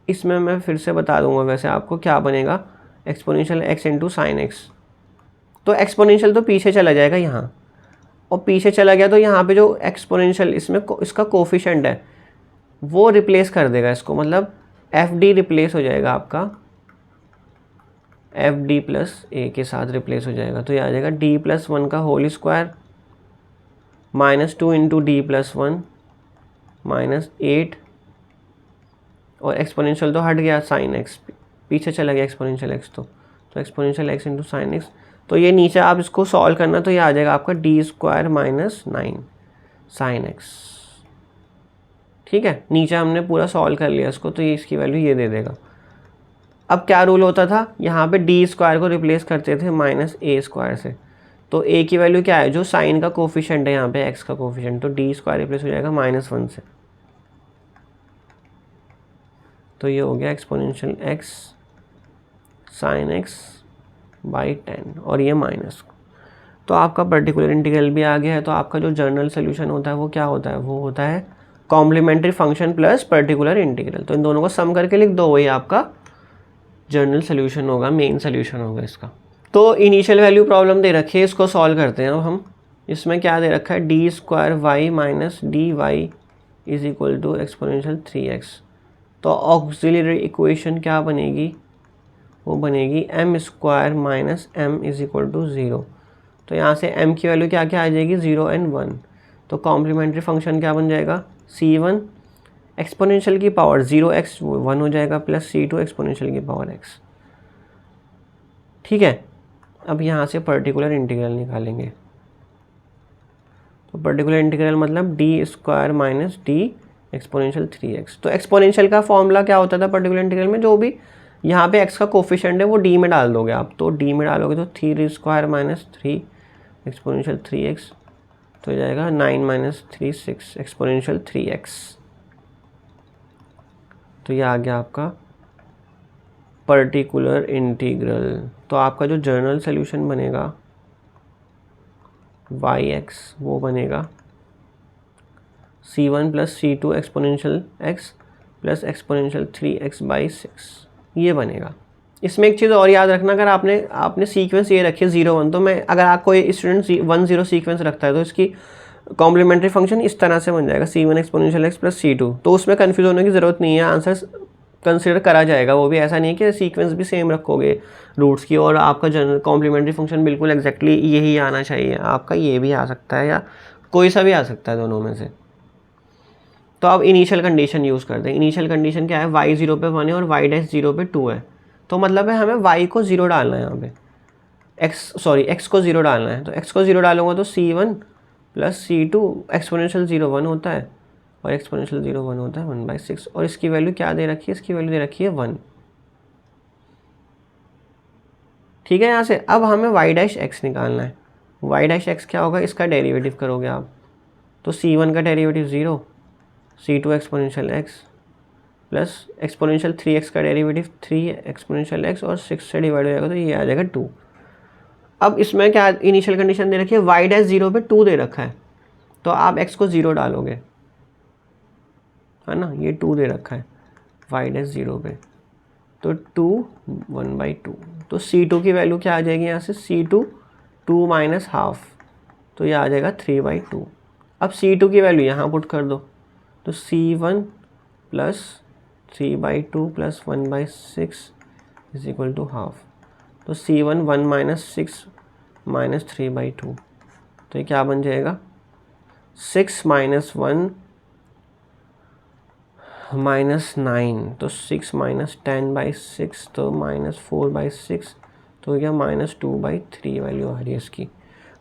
इसमें मैं फिर से बता दूंगा वैसे आपको क्या बनेगा, exponential x into sine x. तो एक्सपोनेंशियल तो पीछे चला जाएगा यहाँ, और पीछे चला गया तो यहाँ पे जो एक्सपोनेंशियल इसमें इसका कोफिशिएंट है वो रिप्लेस कर देगा इसको, मतलब एफ डी रिप्लेस हो जाएगा आपका, एफ डी प्लस ए के साथ रिप्लेस हो जाएगा। तो ये आ जाएगा डी प्लस 1 का whole square minus 2 into D plus 1 minus 8, और एक्सपोनेंशियल तो हट गया, साइन एक्स पीछे चला गया एक्सपोनेंशियल एक्स, तो exponential x into sine x. तो ये नीचे आप इसको सॉल्व करना, तो ये आ जाएगा आपका D square minus 9 sign X. ठीक है, नीचे हमने पूरा सॉल्व कर लिया इसको, तो ये इसकी वैल्यू ये दे देगा। अब क्या रूल होता था, यहाँ पे डी स्क्वायर को रिप्लेस करते थे माइनस ए स्क्वायर से। तो ए की वैल्यू क्या है, जो साइन का कोफिशिएंट है यहाँ पे एक्स का कोफिशिएंट, तो डी स्क्वायर रिप्लेस हो जाएगा -1 से। तो ये हो गया exponential X sine x by 10, और ये माइनस। तो आपका पर्टिकुलर इंटीग्रल भी आ गया है। तो आपका जो जनरल सोल्यूशन होता है वो क्या होता है, वो होता है complementary function plus particular integral. तो इन दोनों को सम करके लिख दो, वही आपका जनरल सोल्यूशन होगा, मेन सोल्यूशन होगा इसका। तो इनिशियल वैल्यू प्रॉब्लम दे रखी है, इसको सॉल्व करते हैं अब हम। इसमें क्या दे रखा है, D square Y minus D Y is equal to exponential 3x। तो ऑक्सिलरी इक्वेशन क्या बनेगी, वो बनेगी M square minus M is equal to 0। तो यहाँ से m की वैल्यू क्या क्या आ जाएगी, 0 एंड 1। तो कॉम्प्लीमेंट्री फंक्शन क्या बन जाएगा, c1 एक्सपोनेंशियल की पावर 0x 1 हो जाएगा प्लस c2 एक्सपोनेंशियल की पावर x। ठीक है, अब यहाँ से पर्टिकुलर इंटीग्रल निकालेंगे। तो पर्टिकुलर इंटीग्रल मतलब D square minus D exponential 3x। तो एक्सपोनेंशियल का फॉर्मूला क्या होता था पर्टिकुलर इंटीग्रल में, जो भी यहाँ पे x का कोफिशिएंट है वो d में डाल दोगे आप। तो d में डालोगे तो 3 स्क्वायर माइनस 3 एक्सपोनेंशियल 3x, तो हो जाएगा 9 माइनस 3 6 एक्सपोनेंशियल 3x। तो ये आ गया आपका पर्टिकुलर इंटीग्रल। तो आपका जो जनरल सोल्यूशन बनेगा yx, वो बनेगा c1 plus c2 exponential x plus exponential 3x/6 ये बनेगा। इसमें एक चीज़ और याद रखना, अगर आपने सीक्वेंस ये रखी है 0 1, तो मैं अगर आप कोई स्टूडेंट 1 0 सीक्वेंस रखता है तो इसकी कॉम्प्लीमेंट्री फंक्शन इस तरह से बन जाएगा c1 exponential x plus c2। तो उसमें कन्फ्यूज होने की ज़रूरत नहीं है, आंसर कंसिडर करा जाएगा। वो भी ऐसा नहीं है कि सीक्वेंस भी सेम रखोगे रूट्स की और आपका जनरल कॉम्प्लीमेंट्री फंक्शन बिल्कुल एग्जैक्टली यही आना चाहिए। आपका ये भी आ सकता है या कोई सा भी आ सकता है दोनों में से। तो अब इनिशियल कंडीशन यूज़ करते हैं। इनिशियल कंडीशन क्या है, y 0 पे 1 है और y डैश 0 पे 2 है। तो मतलब है हमें y को 0 डालना है, यहाँ पे x को 0 डालना है। तो x को 0 डालूंगा तो c1 प्लस c2 एक्सपोनेंशियल 0 1 होता है और एक्सपोनेंशियल 0 1 होता है 1/6। और इसकी वैल्यू क्या दे रखी है, इसकी वैल्यू दे रखी है 1। ठीक है। यहाँ से अब हमें y डैश x निकालना है। y डैश x क्या होगा, इसका डेरिवेटिव करोगे आप तो c1 का derivative 0, c2 exponential x plus exponential 3x का डेरिवेटिव 3 एक्सपोनेंशियल x और 6 से डिवाइड हो जाएगा तो ये आ जाएगा 2। अब इसमें क्या इनिशियल कंडीशन दे रखी है, y डैश 0 पे 2 दे रखा है तो आप x को 0 डालोगे, है ना, ये 2 दे रखा है y डैश 0 पे तो 2 1/2। तो c2 की वैल्यू क्या आ जाएगी, यहाँ से c2 2 माइनस हाफ तो ये आ जाएगा 3/2। अब c2 की वैल्यू यहाँ पुट कर दो तो c1 plus 3/2 plus 1/6 is equal to half. तो c1 1 माइनस 6 माइनस 3/2 तो ये क्या बन जाएगा 6 माइनस 1 माइनस 9 तो 6 माइनस 10/6 तो माइनस 4/6 तो क्या -2/3 वैल्यू आ रही है इसकी।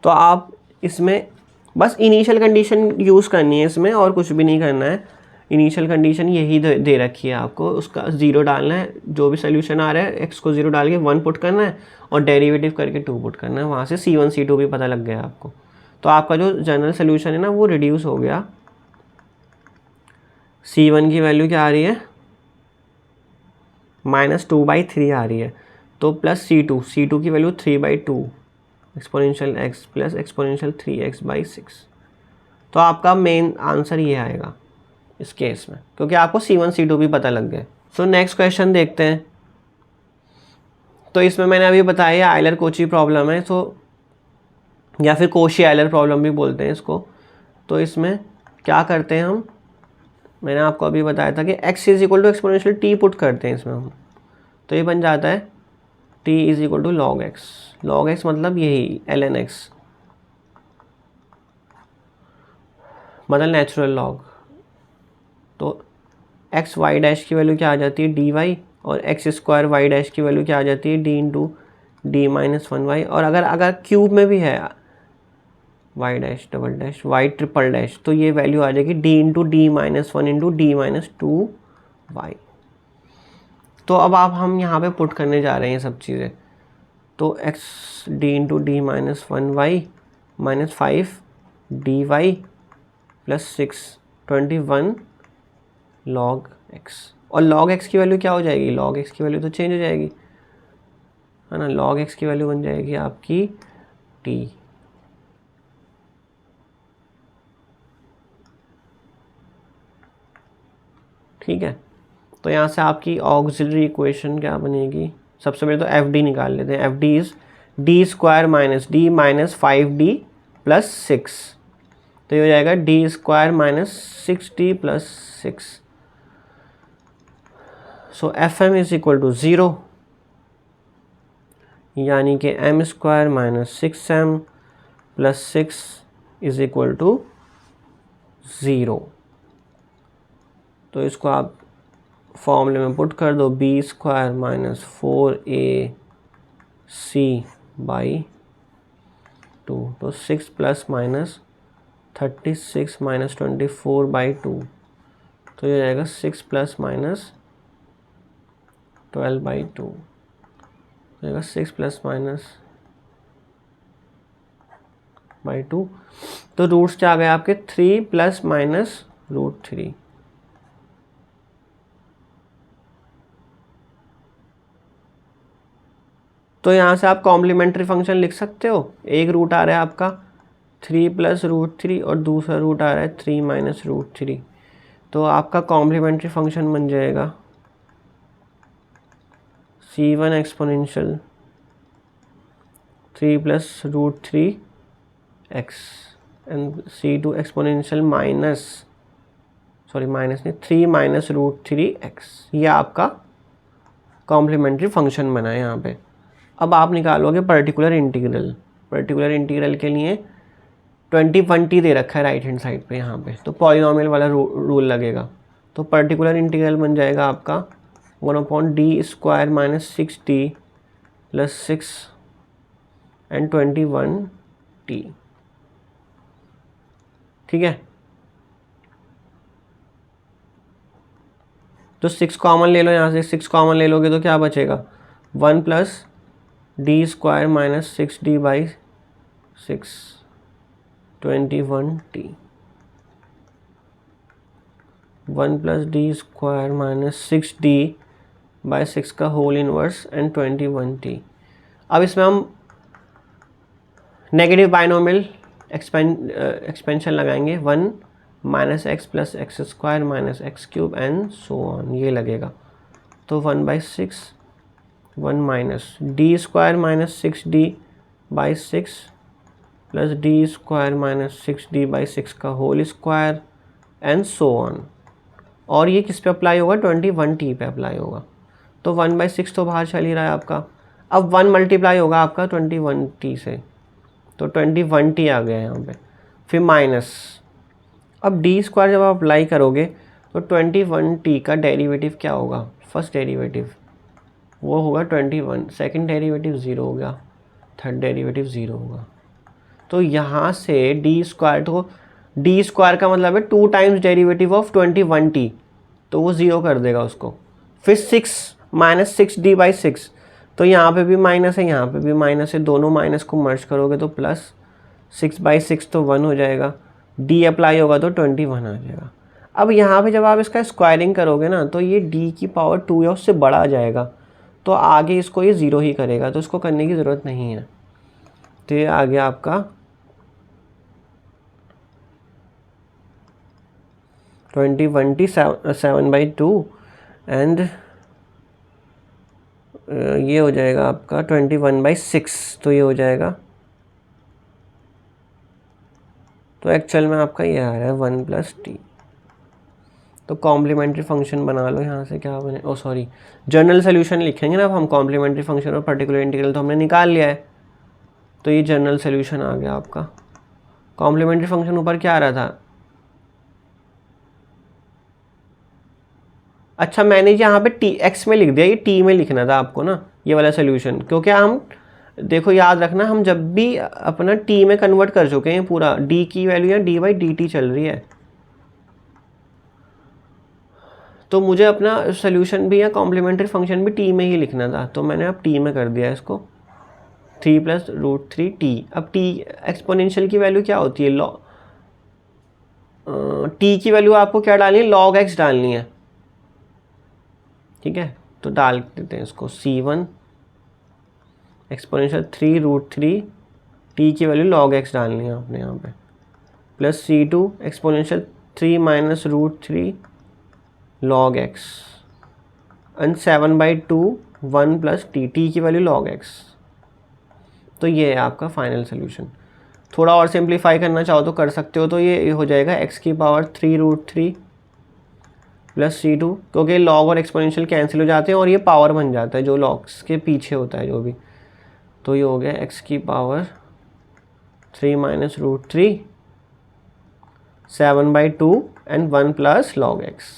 तो आप इसमें बस इनिशियल कंडीशन यूज़ करनी है, इसमें और कुछ भी नहीं करना है। इनिशियल कंडीशन यही दे रखी है आपको, उसका 0 डालना है, जो भी सोल्यूशन आ रहा है x को 0 डाल के 1 पुट करना है और डेरिवेटिव करके 2 पुट करना है। वहाँ से c1 c2 भी पता लग गया आपको। तो आपका जो जनरल सोल्यूशन है ना वो रिड्यूस हो गया। c1 की वैल्यू क्या आ रही है -2/3 आ रही है तो प्लस c2 की value 3/2 exponential x plus exponential 3x/6। तो आपका मेन आंसर ये आएगा इस केस में, क्योंकि आपको c1 c2 भी पता लग गए। सो नेक्स्ट क्वेश्चन देखते हैं। तो इसमें मैंने अभी बताया आयलर कोची प्रॉब्लम है, तो या फिर कोशी आयलर प्रॉब्लम भी बोलते हैं इसको। तो इसमें क्या करते हैं हम, मैंने आपको अभी बताया था कि x is equal to exponential t put करते हैं इसमें हम, तो ये बन जाता है t is equal to log x। Log x मतलब यही ln x मतलब नेचुरल लॉग। तो x y डैश की वैल्यू क्या आ जाती है dy और x स्क्वायर y डैश की वैल्यू क्या आ जाती है d into d minus 1y। और अगर क्यूब में भी है y dash double dash y triple dash तो ये वैल्यू आ जाएगी d into d minus 1 into d minus 2y। तो अब आप हम यहाँ पे पुट करने जा रहे हैं ये सब चीज़ें। तो x d into d minus 1y minus 5 dy plus 6 21 log x। और log x की वैल्यू क्या हो जाएगी, log x की वैल्यू तो चेंज हो जाएगी, है ना। log x की वैल्यू बन जाएगी आपकी t। ठीक है। तो यहाँ से आपकी ऑक्सिलरी इक्वेशन क्या बनेगी, सबसे पहले तो एफ डी निकाल लेते हैं। F D is D square minus D minus 5d plus 6 तो ये हो जाएगा D square minus 6d plus 6। So F M is equal to 0 यानी कि M square minus 6m plus 6 is equal to 0। तो इसको आप फॉर्मूले में पुट कर दो, बी स्क्वायर माइनस 4ac/2 तो 6 प्लस माइनस 36 माइनस 24/2 तो ये जाएगा 6 प्लस माइनस 12/2 जाएगा 6 प्लस माइनस /2। तो रूट्स क्या आ गए आपके 3 प्लस माइनस √3। तो यहाँ से आप कॉम्प्लीमेंट्री फंक्शन लिख सकते हो। एक रूट आ रहा है आपका 3 प्लस √3 और दूसरा रूट आ रहा है 3 माइनस √3। तो आपका कॉम्प्लीमेंट्री फंक्शन बन जाएगा c1 exponential 3 plus root 3 X and c2 exponential minus नहीं 3 माइनस रूट 3 एक्स। ये आपका कॉम्प्लीमेंट्री फंक्शन बना है यहाँ पे। अब आप निकालोगे पर्टिकुलर इंटीग्रल। पर्टिकुलर इंटीग्रल के लिए 20 दे रखा है राइट हैंड साइड पे यहाँ पे, तो पॉलिनॉमियल वाला रूल लगेगा। तो पर्टिकुलर इंटीग्रल बन जाएगा आपका 1/d² minus 6d plus 6 and 21t। ठीक है, तो 6 कॉमन ले लो यहाँ से। 6 कॉमन ले लोगे तो क्या बचेगा 1 plus d² minus 6d by 6 21t। 1 plus d² minus 6d by 6 का होल इनवर्स एंड 21t। अब इसमें हम नेगेटिव बाइनोमियल एक्सपेंशन लगाएंगे 1 minus X plus X square minus X cube and so on, ये लगेगा। तो 1/6 1 minus d² minus 6d by 6 plus d² minus 6d by 6 का whole square and so on. और ये किस पे अप्लाई होगा 21t पे अप्लाई होगा। तो 1/6 तो बाहर चल ही रहा है आपका। अब 1 मल्टीप्लाई होगा आपका 21t से, तो 21t आ गया यहाँ पे। फिर माइनस, अब d² जब आप अप्लाई करोगे तो 21t का डेरिवेटिव क्या होगा, फर्स्ट डेरिवेटिव वो होगा 21, सेकंड डेरिवेटिव 0 होगा, थर्ड डेरिवेटिव 0 होगा। तो यहाँ से d² को, d² का मतलब है 2 टाइम्स डेरिवेटिव ऑफ 21t, तो वो 0 कर देगा उसको। फिर 6 माइनस 6d बाई 6, तो यहाँ पे भी माइनस है, यहाँ पे भी माइनस है, दोनों माइनस को मर्ज करोगे तो प्लस 6/6 तो 1 हो जाएगा, d अप्लाई होगा तो 21 आ जाएगा। अब यहाँ पे जब आप इसका स्क्वायरिंग करोगे ना तो ये d की पावर 2 या उससे बड़ा आ जाएगा, तो आगे इसको ये 0 ही करेगा, तो इसको करने की ज़रूरत नहीं है। तो ये आ गया आपका 21t 7/2 एंड ये हो जाएगा आपका 21/6, तो ये हो जाएगा, तो एक्चुअल में आपका ये आ रहा है 1 प्लस टी। तो कॉम्प्लीमेंट्री फंक्शन बना लो यहाँ से, क्या बने, ओ सॉरी जनरल सोल्यूशन लिखेंगे ना अब हम। कॉम्प्लीमेंट्री फंक्शन और पर्टिकुलर इंटीग्रल तो हमने निकाल लिया है, तो ये जनरल सोल्यूशन आ गया आपका। कॉम्प्लीमेंट्री फंक्शन ऊपर क्या आ रहा था, अच्छा मैंने यहाँ पे टी एक्स में लिख दिया, ये टी में लिखना था आपको ना ये वाला सोल्यूशन, क्योंकि हम देखो याद रखना हम जब भी अपना टी में कन्वर्ट कर चुके हैं पूरा, डी की वैल्यू या d/dt चल रही है, तो मुझे अपना सोल्यूशन भी या कॉम्प्लीमेंट्री फंक्शन भी टी में ही लिखना था, तो मैंने अब टी में कर दिया इसको 3 प्लस रूट 3t। अब टी एक्सपोनेंशियल की वैल्यू क्या होती है, टी की वैल्यू आपको क्या डालनी है, log x डालनी है। ठीक है, तो डाल देते हैं इसको c1 एक्सपोनेंशियल 3 रूट 3 टी की वैल्यू log x डालनी है आपने यहाँ पे, plus c2 exponential 3 minus root 3 log x and 7/2 1 plus T, T की वैल्यू log x। तो ये है आपका फाइनल सोल्यूशन। थोड़ा और सिंप्लीफाई करना चाहो तो कर सकते हो, तो ये हो जाएगा x की पावर 3 रूट 3 प्लस c2, क्योंकि log और एक्सपोनेंशियल कैंसिल हो जाते हैं और ये पावर बन जाता है जो लॉग्स के पीछे होता है जो भी। तो ये हो गया x की power 3 minus root 3 7/2 and 1 plus log x।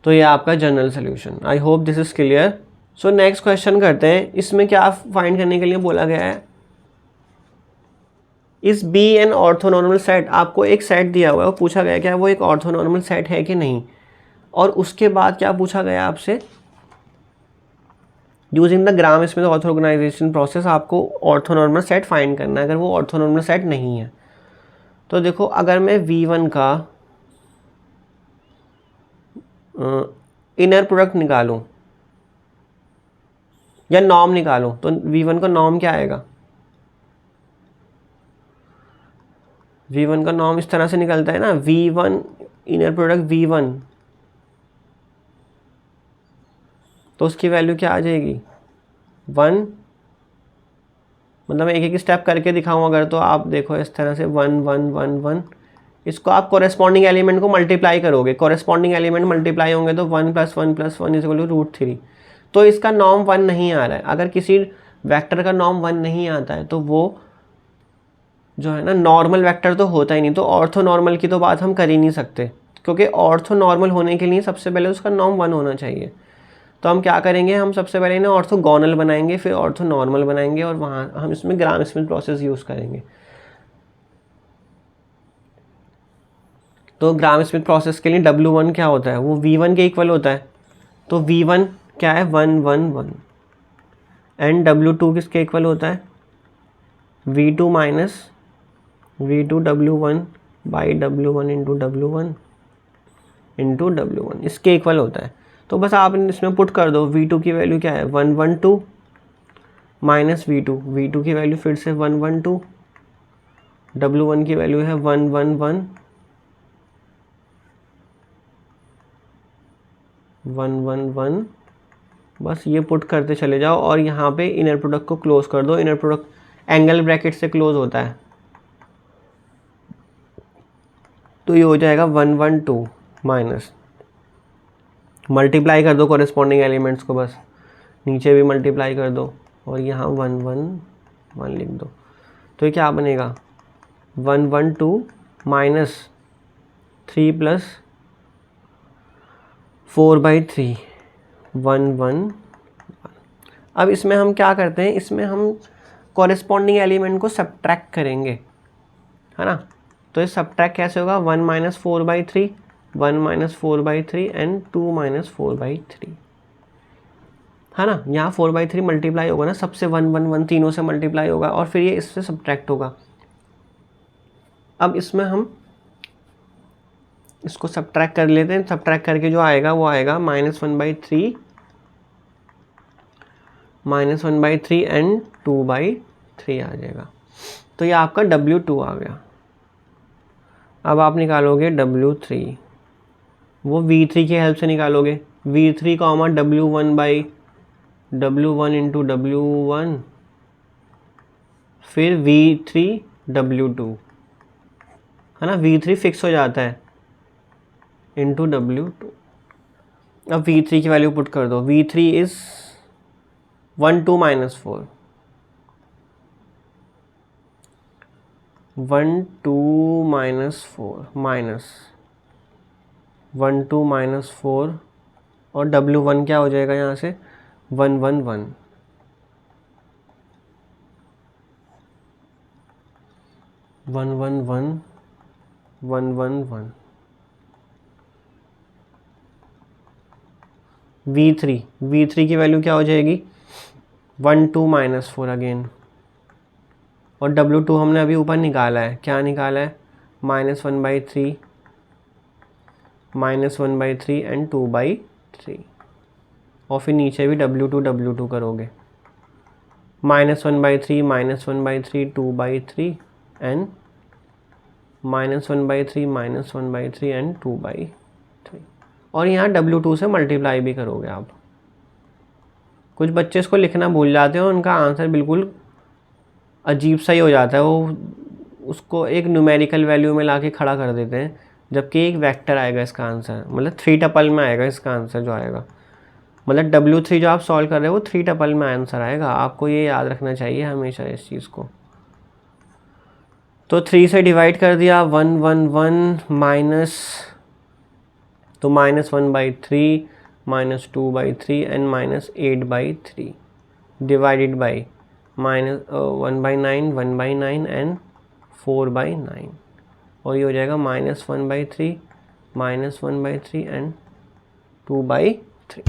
तो ये आपका general solution. I hope this is clear. So next question करते हैं। इसमें क्या फाइंड करने के लिए बोला गया है, इस बी एन ऑर्थोनॉर्मल सेट, आपको एक सेट दिया हुआ है और पूछा गया क्या वो एक ऑर्थोनॉर्मल सेट है कि नहीं, और उसके बाद क्या पूछा गया आपसे, using the Gram Schmidt orthogonalization process आपको ऑर्थोनॉर्मल सेट फाइंड करना है अगर वो ऑर्थोनॉर्मल सेट नहीं है। तो देखो अगर मैं V1 का इनर प्रोडक्ट निकालूं या नॉर्म निकालूं, तो V1 का नॉर्म क्या आएगा V1 का नॉर्म इस तरह से निकलता है ना, V1 इनर प्रोडक्ट V1, तो उसकी वैल्यू क्या आ जाएगी 1, मतलब एक एक स्टेप करके दिखाऊं अगर, तो आप देखो इस तरह से 1 1 1 1, इसको आप कोरेस्पॉन्डिंग एलिमेंट को मल्टीप्लाई करोगे, कोरेस्पॉन्डिंग एलिमेंट मल्टीप्लाई होंगे तो 1 + 1 + 1 = √3। तो इसका नॉर्म 1 नहीं आ रहा है। अगर किसी वेक्टर का नॉर्म 1 नहीं आता है तो वो जो है ना नॉर्मल वेक्टर तो होता ही नहीं, तो ऑर्थो नॉर्मल की तो बात हम कर ही नहीं सकते, क्योंकि ऑर्थो नॉर्मल होने के लिए सबसे पहले उसका नॉर्म 1 होना चाहिए। तो हम क्या करेंगे, हम सबसे पहले ना ऑर्थोगोनल बनाएंगे, फिर ऑर्थो नॉर्मल बनाएंगे, और वहाँ हम इसमें ग्राम स्मिथ प्रोसेस यूज़ करेंगे। तो ग्राम स्मिथ प्रोसेस के लिए W1 क्या होता है, वो V1 के इक्वल होता है। तो V1 क्या है 1 1 1, एंड W2 किसके इक्वल होता है V2 minus V2 W1 by W1 into W1 into W1, इसके इक्वल होता है। तो बस आप इसमें पुट कर दो, V2 की वैल्यू क्या है 1 1 2 माइनस V2 की वैल्यू फिर से 1 1 2, W1 की वैल्यू है 1 1 1 1 1 1, बस ये पुट करते चले जाओ, और यहाँ पे इनर प्रोडक्ट को क्लोज कर दो। इनर प्रोडक्ट एंगल ब्रैकेट से क्लोज होता है, तो ये हो जाएगा 1 1 2 माइनस, मल्टीप्लाई कर दो कोरेस्पॉन्डिंग एलिमेंट्स को, बस नीचे भी मल्टीप्लाई कर दो, और यहाँ 1 1 1 लिख दो। तो ये क्या बनेगा 1 1 2 माइनस 3 + 4/3 1 1। अब इसमें हम क्या करते हैं, इसमें हम कॉरेस्पॉन्डिंग एलिमेंट को सब्ट्रैक्ट करेंगे, है ना। तो ये सब्ट्रैक्ट कैसे होगा 1 - 4/3 1 - 4/3 एंड 2 - 4/3, है ना। यहाँ 4/3 मल्टीप्लाई होगा ना, सबसे 1 1 1 तीनों से मल्टीप्लाई होगा, और फिर ये इससे सब्ट्रैक्ट होगा। अब इसमें हम इसको सब्ट्रैक्ट कर लेते हैं, सब्ट्रैक्ट करके जो आएगा वो आएगा -1/3 एंड 2/3 आ जाएगा। तो ये आपका W2 आ गया। अब आप निकालोगे W3, वो V3 की हेल्प से निकालोगे, V3 comma W1 into W1, फिर V3 W2, है ना। V3 फिक्स हो जाता है इंटू W2। अब V3 की वैल्यू पुट कर दो, V3 इज 1 2 - 4 1 2 - 4 माइनस 1 2 - 4, और W1 क्या हो जाएगा यहाँ से 1 1 1 1 1 1 1 1 1। V3 की वैल्यू क्या हो जाएगी 1 2 - 4 अगेन, और W2 हमने अभी ऊपर निकाला है, क्या निकाला है -1/3 एंड 2/3, और फिर नीचे भी W2 करोगे, -1/3 -1/3 2/3 एंड -1/3 एंड 2/3, और यहाँ W2 से मल्टीप्लाई भी करोगे आप। कुछ बच्चे इसको लिखना भूल जाते हैं, उनका आंसर बिल्कुल अजीब सा ही हो जाता है, वो उसको एक न्यूमेरिकल वैल्यू में लाके खड़ा कर देते हैं, जबकि एक वेक्टर आएगा इसका आंसर, मतलब 3 टपल में आएगा इसका आंसर जो आएगा, मतलब W3 जो आप सॉल्व कर रहे हो वो 3 टपल में आंसर आएगा। आपको ये याद रखना चाहिए हमेशा इस चीज़ को। तो 3 से डिवाइड कर दिया 1 1 1 माइनस, तो -1/3 -2/3 एंड -8/3 डिवाइडेड बाई -1/9 1/9 एंड 4/9, और ये हो जाएगा -1/3 -1/3 एंड 2/3।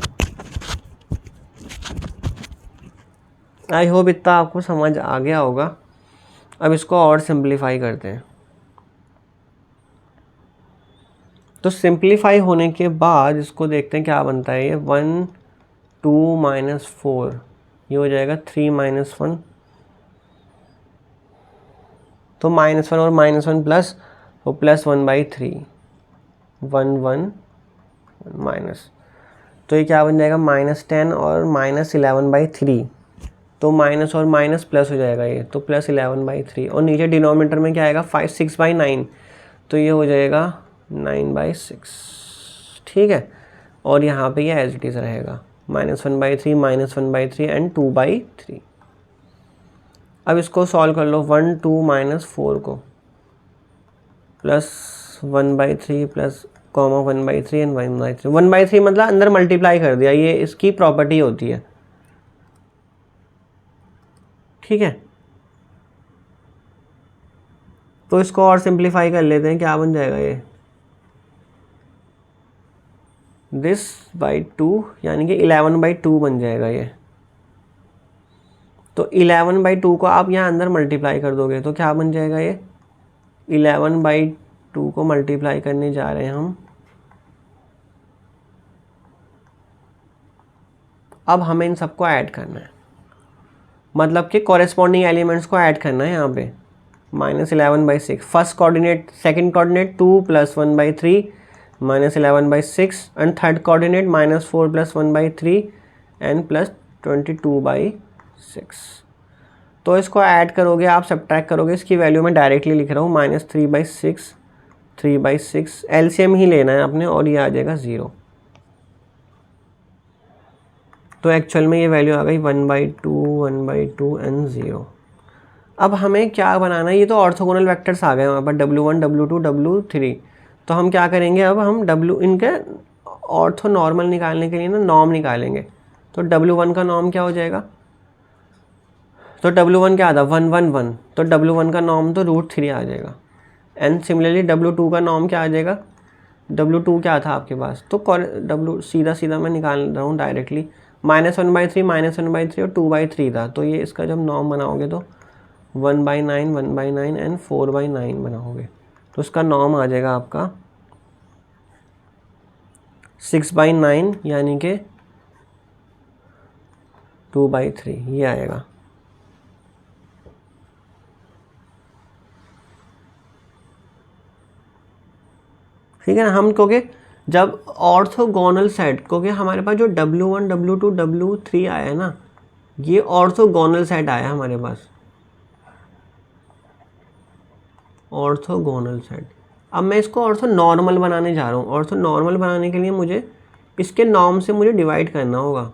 आई होप इतना आपको समझ आ गया होगा। अब इसको और सिंप्लीफाई करते हैं। तो सिंप्लीफाई होने के बाद इसको देखते हैं क्या बनता है। ये 1 2 - 4, ये हो जाएगा 3 - 1, तो -1 और -1 प्लस, तो +1/3, 1 1 माइनस, तो ये क्या बन जाएगा -10 और -11/3, तो माइनस और माइनस प्लस हो जाएगा ये, तो +11/3, और नीचे डिनोमिनेटर में क्या आएगा 6/9, तो ये हो जाएगा 9/6, ठीक है। और यहाँ पे ये एज इट इज़ रहेगा -1/3, -1/3 एंड 2/3। अब इसको सॉल्व कर लो, 1 2 -4 को +1/3 प्लस 1/3 एंड 1/3, 1/3 मतलब अंदर मल्टीप्लाई कर दिया, ये इसकी प्रॉपर्टी होती है, ठीक है। तो इसको और सिंप्लीफाई कर लेते हैं, क्या बन जाएगा ये this by 2, यानी कि 11/2 बन जाएगा ये। तो 11/2 को आप यहाँ अंदर मल्टीप्लाई कर दोगे तो क्या बन जाएगा ये, 11/2 को मल्टीप्लाई करने जा रहे हैं हम। अब हमें इन सबको ऐड करना है, मतलब कि कॉरेस्पॉन्डिंग एलिमेंट्स को ऐड करना है यहाँ पे। -11/6 first coordinate, second coordinate 2 + 1/3 -11/6 and third coordinate -4 + 1/3 and +22/6। तो इसको ऐड करोगे आप, सब्ट्रैक्ट करोगे, इसकी वैल्यू मैं डायरेक्टली लिख रहा हूँ -3/6, 3/6, एलसीएम ही लेना है आपने, और ये आ जाएगा 0। तो एक्चुअल में ये वैल्यू आ गई 1/2, 1/2 एंड 0। अब हमें क्या बनाना है, ये तो ऑर्थोगोनल वेक्टर्स आ गए हमारे पास, W1 W2 W3। तो हम क्या करेंगे, अब हम इनके ऑर्थो नॉर्मल निकालने के लिए ना नॉर्म निकालेंगे। तो W1 का नॉर्म क्या हो जाएगा, तो W1 क्या था 1 1 1, तो W1 का नॉर्म तो √3 आ जाएगा। एंड सिमिलरली W2 का नॉर्म क्या आ जाएगा, W2 क्या था आपके पास, तो W सीधा सीधा मैं निकाल रहा हूँ डायरेक्टली, -1/3 -1/3 और 2/3 था। तो ये इसका जब नॉर्म बनाओगे तो 1/9 1/9 एंड 4/9 बनाओगे, तो उसका नॉर्म आ जाएगा आपका 6/9, यानी कि 2/3, ये आएगा। ठीक है ना, हम क्योंकि जब ऑर्थोगोनल सेट, क्योंकि हमारे पास जो W1 W2 W3 आया है ना, ये ऑर्थोगोनल सेट आया हमारे पास, ऑर्थोगोनल सेट। अब मैं इसको ऑर्थो नॉर्मल बनाने जा रहा हूँ। ऑर्थो नॉर्मल बनाने के लिए मुझे इसके नॉर्म से मुझे डिवाइड करना होगा,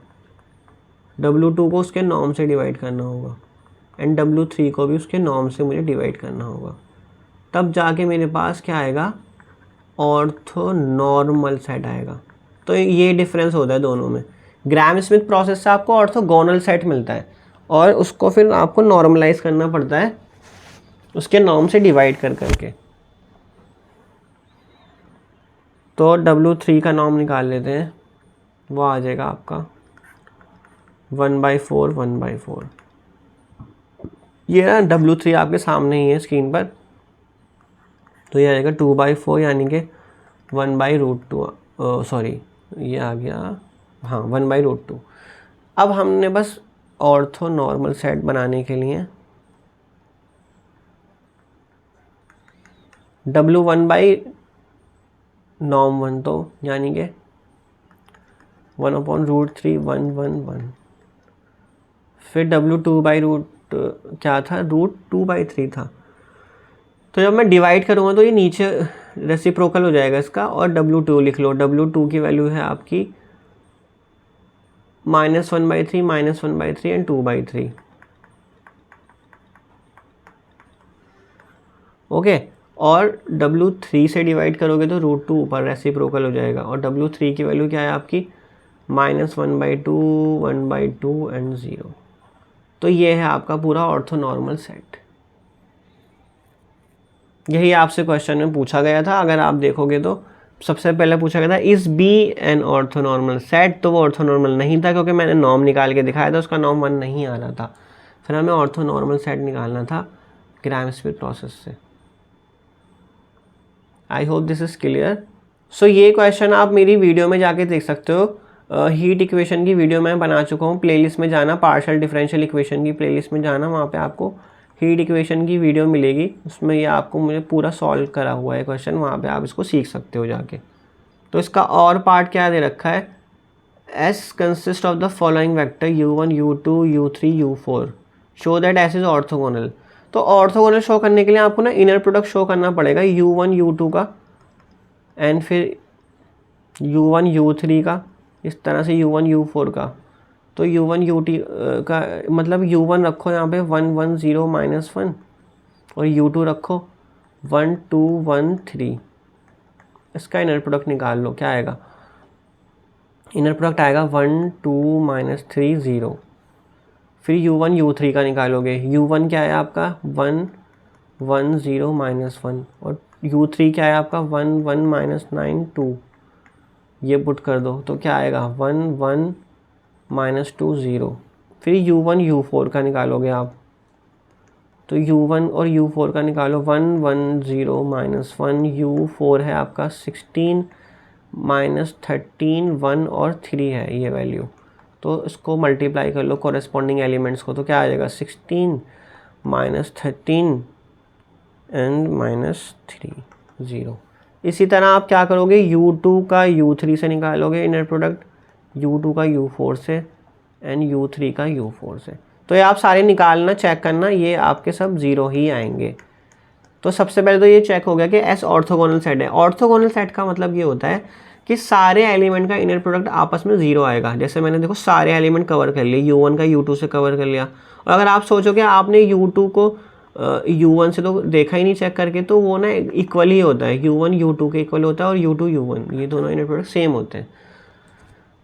W2 को उसके नॉर्म से डिवाइड करना होगा एंड W3 को भी उसके नॉर्म से मुझे डिवाइड करना होगा, तब जाके मेरे पास क्या आएगा, ऑर्थो नॉर्मल सेट आएगा। तो ये डिफरेंस होता है दोनों में। ग्राम स्मिथ प्रोसेस से आपको ऑर्थोगोनल सेट मिलता है और उसको फिर आपको नॉर्मलाइज करना पड़ता है उसके नॉर्म से डिवाइड कर करके। तो W3 का नॉर्म निकाल लेते हैं, वो आ जाएगा आपका 1/4 1/4। ये ना W3 आपके सामने ही है स्क्रीन पर, तो ये आएगा 2/4, यानी कि 1/√2, सॉरी ये आ गया, हाँ 1/√2। अब हमने बस ऑर्थो नॉर्मल सेट बनाने के लिए W1/norm1, तो यानी कि 1/√3 1 1 1, फिर W2/रूट क्या था, √2/3 था। तो जब मैं डिवाइड करूँगा तो ये नीचे रेसिप्रोकल हो जाएगा इसका, और W2 लिख लो। W2 की वैल्यू है आपकी -1/3 -1/3 एंड 2/3। ओके, और W3 से डिवाइड करोगे तो √2 ऊपर रेसिप्रोकल हो जाएगा, और W3 की वैल्यू क्या है आपकी -1/2 1/2 एंड 0। तो ये है आपका पूरा ऑर्थो नॉर्मल सेट। यही आपसे क्वेश्चन में पूछा गया था। अगर आप देखोगे तो सबसे पहले पूछा गया था is B N orthonormal set, तो वो ऑर्थोनॉर्मल नहीं था क्योंकि मैंने नॉर्म निकाल के दिखाया था, उसका नॉर्म 1 नहीं आ रहा था। फिर हमें ऑर्थोनॉर्मल सेट निकालना था ग्राम स्मिथ प्रोसेस से। I hope this is clear. So ये क्वेश्चन आप मेरी वीडियो में जाके देख सकते हो। हीट इक्वेशन की वीडियो मैं बना चुका हूँ, प्लेलिस्ट में जाना, पार्शियल डिफरेंशियल इक्वेशन की प्लेलिस्ट में जाना, वहाँ पे आपको हीट इक्वेशन की वीडियो मिलेगी, उसमें ये आपको मुझे पूरा सॉल्व करा हुआ है क्वेश्चन, वहाँ पे आप इसको सीख सकते हो जाके। तो इसका और पार्ट क्या दे रखा है, S consist of the following vector u1 u2 u3 u4 show that S is orthogonal. तो ऑर्थोगोनल शो करने के लिए आपको ना इनर प्रोडक्ट शो करना पड़ेगा u1 u2 का एंड फिर u1 u3 का, इस तरह से u1 u4 का। तो u1 ut का मतलब u1 रखो यहाँ पे 1 1 0 -1 और u2 रखो 1 2 1 3। इसका इनर प्रोडक्ट निकाल लो, क्या आएगा, इनर प्रोडक्ट आएगा 1 2 -3 0। फिर u1 u3 का निकालोगे, u1 क्या है आपका 1 1 0 -1 और u3 क्या है आपका 1 1 -9 2। ये पुट कर दो तो क्या आएगा 1 1 -2 0। फिर u1 u4 का निकालोगे आप, तो u1 और u4 का निकालो 1 1 0 -1, u4 है आपका 16 -13 1 और 3 है ये वैल्यू। तो इसको मल्टीप्लाई कर लो कॉरेस्पॉन्डिंग एलिमेंट्स को, तो क्या आ जाएगा 16 -13 एंड -3 0। इसी तरह आप क्या करोगे, u2 का u3 से निकालोगे इनर प्रोडक्ट, u2 का u4 से एंड u3 का u4 से। तो ये आप सारे निकालना, चेक करना, ये आपके सब 0 ही आएंगे। तो सबसे पहले तो ये चेक हो गया कि S ऑर्थोगोनल सेट है। ऑर्थोगोनल सेट का मतलब ये होता है कि सारे एलिमेंट का इनर प्रोडक्ट आपस में 0 आएगा। जैसे मैंने देखो सारे एलिमेंट कवर कर लिए, u1 का u2 से कवर कर लिया। और अगर आप सोचोगे आपने u2 को u1 से तो देखा ही नहीं चेक करके, तो वो ना इक्वल ही होता है, u1 u2 के इक्वल होता है और u2 u1, ये दोनों इनर प्रोडक्ट सेम होते हैं।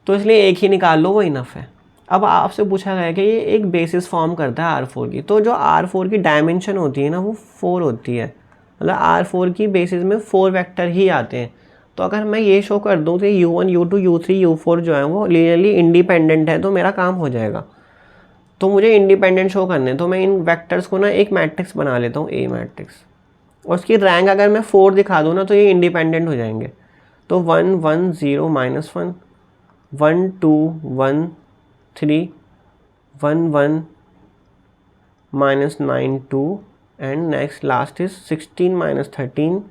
तो इसलिए एक ही निकाल लो, वो इनफ है। अब आपसे पूछा गया कि ये एक बेसिस फॉर्म करता है R4 की, तो जो R4 की डायमेंशन होती है ना वो 4 होती है, मतलब R4 की बेसिस में 4 वेक्टर ही आते हैं। तो अगर मैं ये शो कर दूँ कि u1 u2 u3 u4 जो है वो लीनियरली इंडिपेंडेंट है, तो मेरा काम हो जाएगा। तो मुझे इंडिपेंडेंट शो करने, तो मैं इन वेक्टर्स को ना एक मैट्रिक्स बना लेता हूँ, A मैट्रिक्स, और उसकी रैंक अगर मैं 4 दिखा दूँ ना तो ये इंडिपेंडेंट हो जाएंगे। तो 1 1 0 -1 1 2 1 3 1 1 -9 2 and next last is 16 -13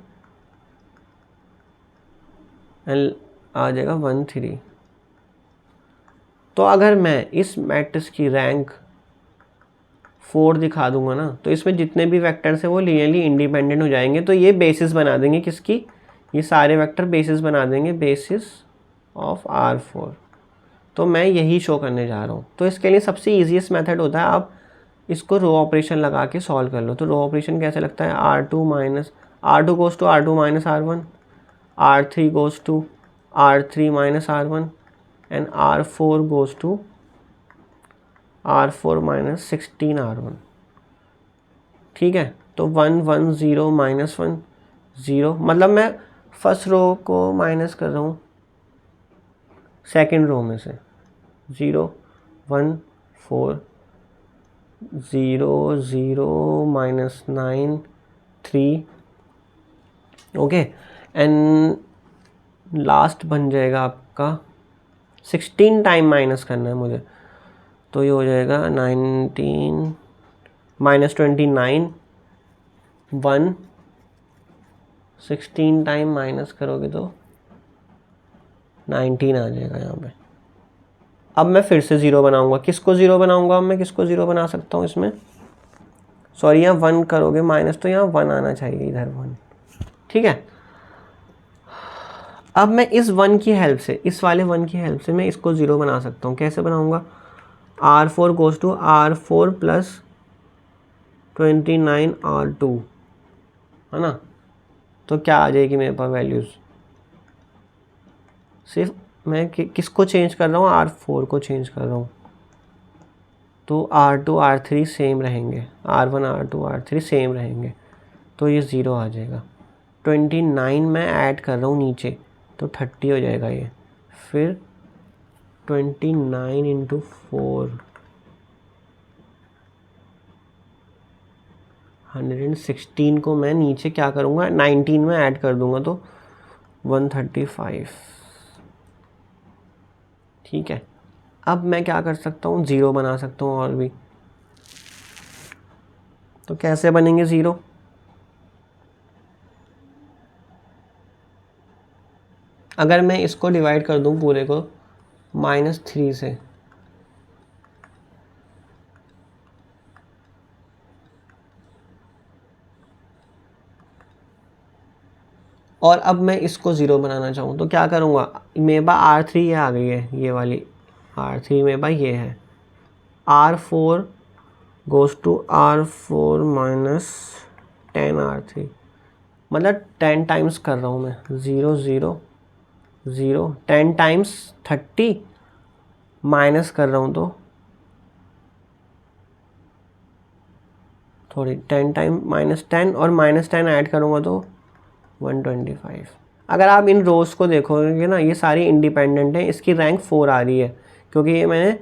and आ जाएगा 1 3। तो अगर मैं इस मैट्रिक्स की रैंक 4 दिखा दूंगा ना, तो इसमें जितने भी वेक्टर्स हैं वो लीनियरली इंडिपेंडेंट हो जाएंगे। तो ये बेसिस बना देंगे किसकी, ये सारे वेक्टर बेसिस बना देंगे, बेसिस ऑफ R4। तो मैं यही शो करने जा रहा हूँ। तो इसके लिए सबसे ईजीएस्ट मेथड होता है आप इसको रो ऑपरेशन लगा के सॉल्व कर लो। तो रो ऑपरेशन कैसे लगता है, R2 goes to R2 - R1, R3 goes to R3 - R1 and R4 goes to R4 - 16 R1। ठीक है, तो 1 1 0 -1 0, मतलब मैं फर्स्ट रो को माइनस कर रहा हूँ सेकेंड रो में से, 0 1 4 0 0 -9 3, ओके, एंड लास्ट बन जाएगा आपका 16 टाइम माइनस करना है मुझे, तो ये हो जाएगा 19 -29 1, 16 टाइम माइनस करोगे तो 19 आ जाएगा यहाँ पे। अब मैं फिर से 0 बनाऊंगा, किसको 0 बनाऊंगा, अब मैं किसको 0 बना सकता हूँ इसमें, सॉरी यहाँ 1 करोगे माइनस, तो यहाँ 1 आना चाहिए इधर 1, ठीक है। अब मैं इस 1 की हेल्प से, इस वाले 1 की हेल्प से मैं इसको 0 बना सकता हूँ। कैसे बनाऊंगा, R4 goes to R4 + 29 R2, है ना। तो क्या आ जाएगी मेरे पास वैल्यूज़, सिर्फ मैं किसको चेंज कर रहा हूँ, R4 को चेंज कर रहा हूँ। तो R2 R3 सेम रहेंगे, R1 R2 R3 सेम रहेंगे, तो ये 0 आ जाएगा। 29 मैं ऐड कर रहा हूँ नीचे, तो 30 हो जाएगा ये। फिर 29 × 4 116 को मैं नीचे क्या करूँगा, 19 में ऐड कर दूँगा, तो 135, ठीक है। अब मैं क्या कर सकता हूँ, 0 बना सकता हूँ और भी। तो कैसे बनेंगे 0? अगर मैं इसको डिवाइड कर दूं पूरे को -3 से, और अब मैं इसको 0 बनाना चाहूँ तो क्या करूँगा? मेरे पास R3 ये आ गई है, ये वाली R3 मेरे पास ये है, R4 goes to R4 minus 10 R3, मतलब 10 टाइम्स कर रहा हूँ मैं, 0 0 0, 10 टाइम्स 30 माइनस कर रहा हूँ तो थोड़ी 10 टाइम -10 और -10 ऐड करूँगा तो 125। अगर आप इन रोज़ को देखोगे ना, ये सारी इंडिपेंडेंट हैं, इसकी रैंक 4 आ रही है क्योंकि ये मैंने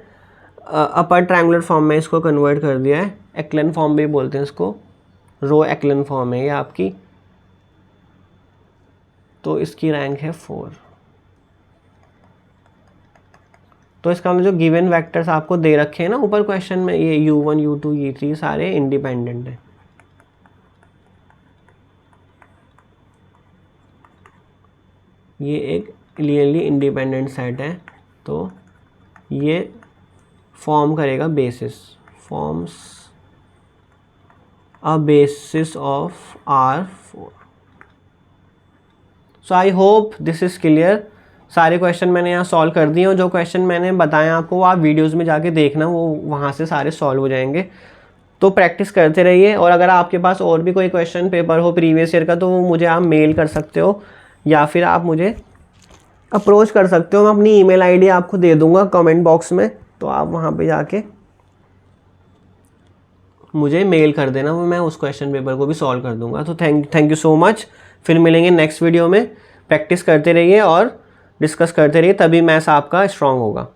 अपर ट्रायंगुलर फॉर्म में इसको कन्वर्ट कर दिया है। एक्लन फॉर्म भी बोलते हैं इसको, रो एक्लन फॉर्म है ये आपकी, तो इसकी रैंक है 4। तो इसका मतलब जो गिवन वेक्टर्स आपको दे रखे हैं ना ऊपर क्वेश्चन में, ये u1 u2 u3 सारे इंडिपेंडेंट हैं। ये एक क्लियरली इंडिपेंडेंट सेट है, तो ये फॉर्म करेगा basis, forms a basis of R4। So I hope this is clear. सारे क्वेश्चन मैंने यहाँ सॉल्व कर दिए और जो क्वेश्चन मैंने बताया आपको वो आप वीडियोज़ में जाके देखना, वो वहाँ से सारे सॉल्व हो जाएंगे। तो प्रैक्टिस करते रहिए, और अगर आपके पास और भी कोई क्वेश्चन पेपर हो प्रीवियस ईयर का तो वो मुझे आप मेल कर सकते हो या फिर आप मुझे अप्रोच कर सकते हो। मैं अपनी ईमेल आईडी आपको दे दूंगा कमेंट बॉक्स में, तो आप वहाँ पे जाके मुझे मेल कर देना, वो मैं उस क्वेश्चन पेपर को भी सॉल्व कर दूंगा। तो थैंक यू सो मच। फिर मिलेंगे नेक्स्ट वीडियो में। प्रैक्टिस करते रहिए और डिस्कस करते रहिए, तभी मैथ्स आपका स्ट्रांग होगा।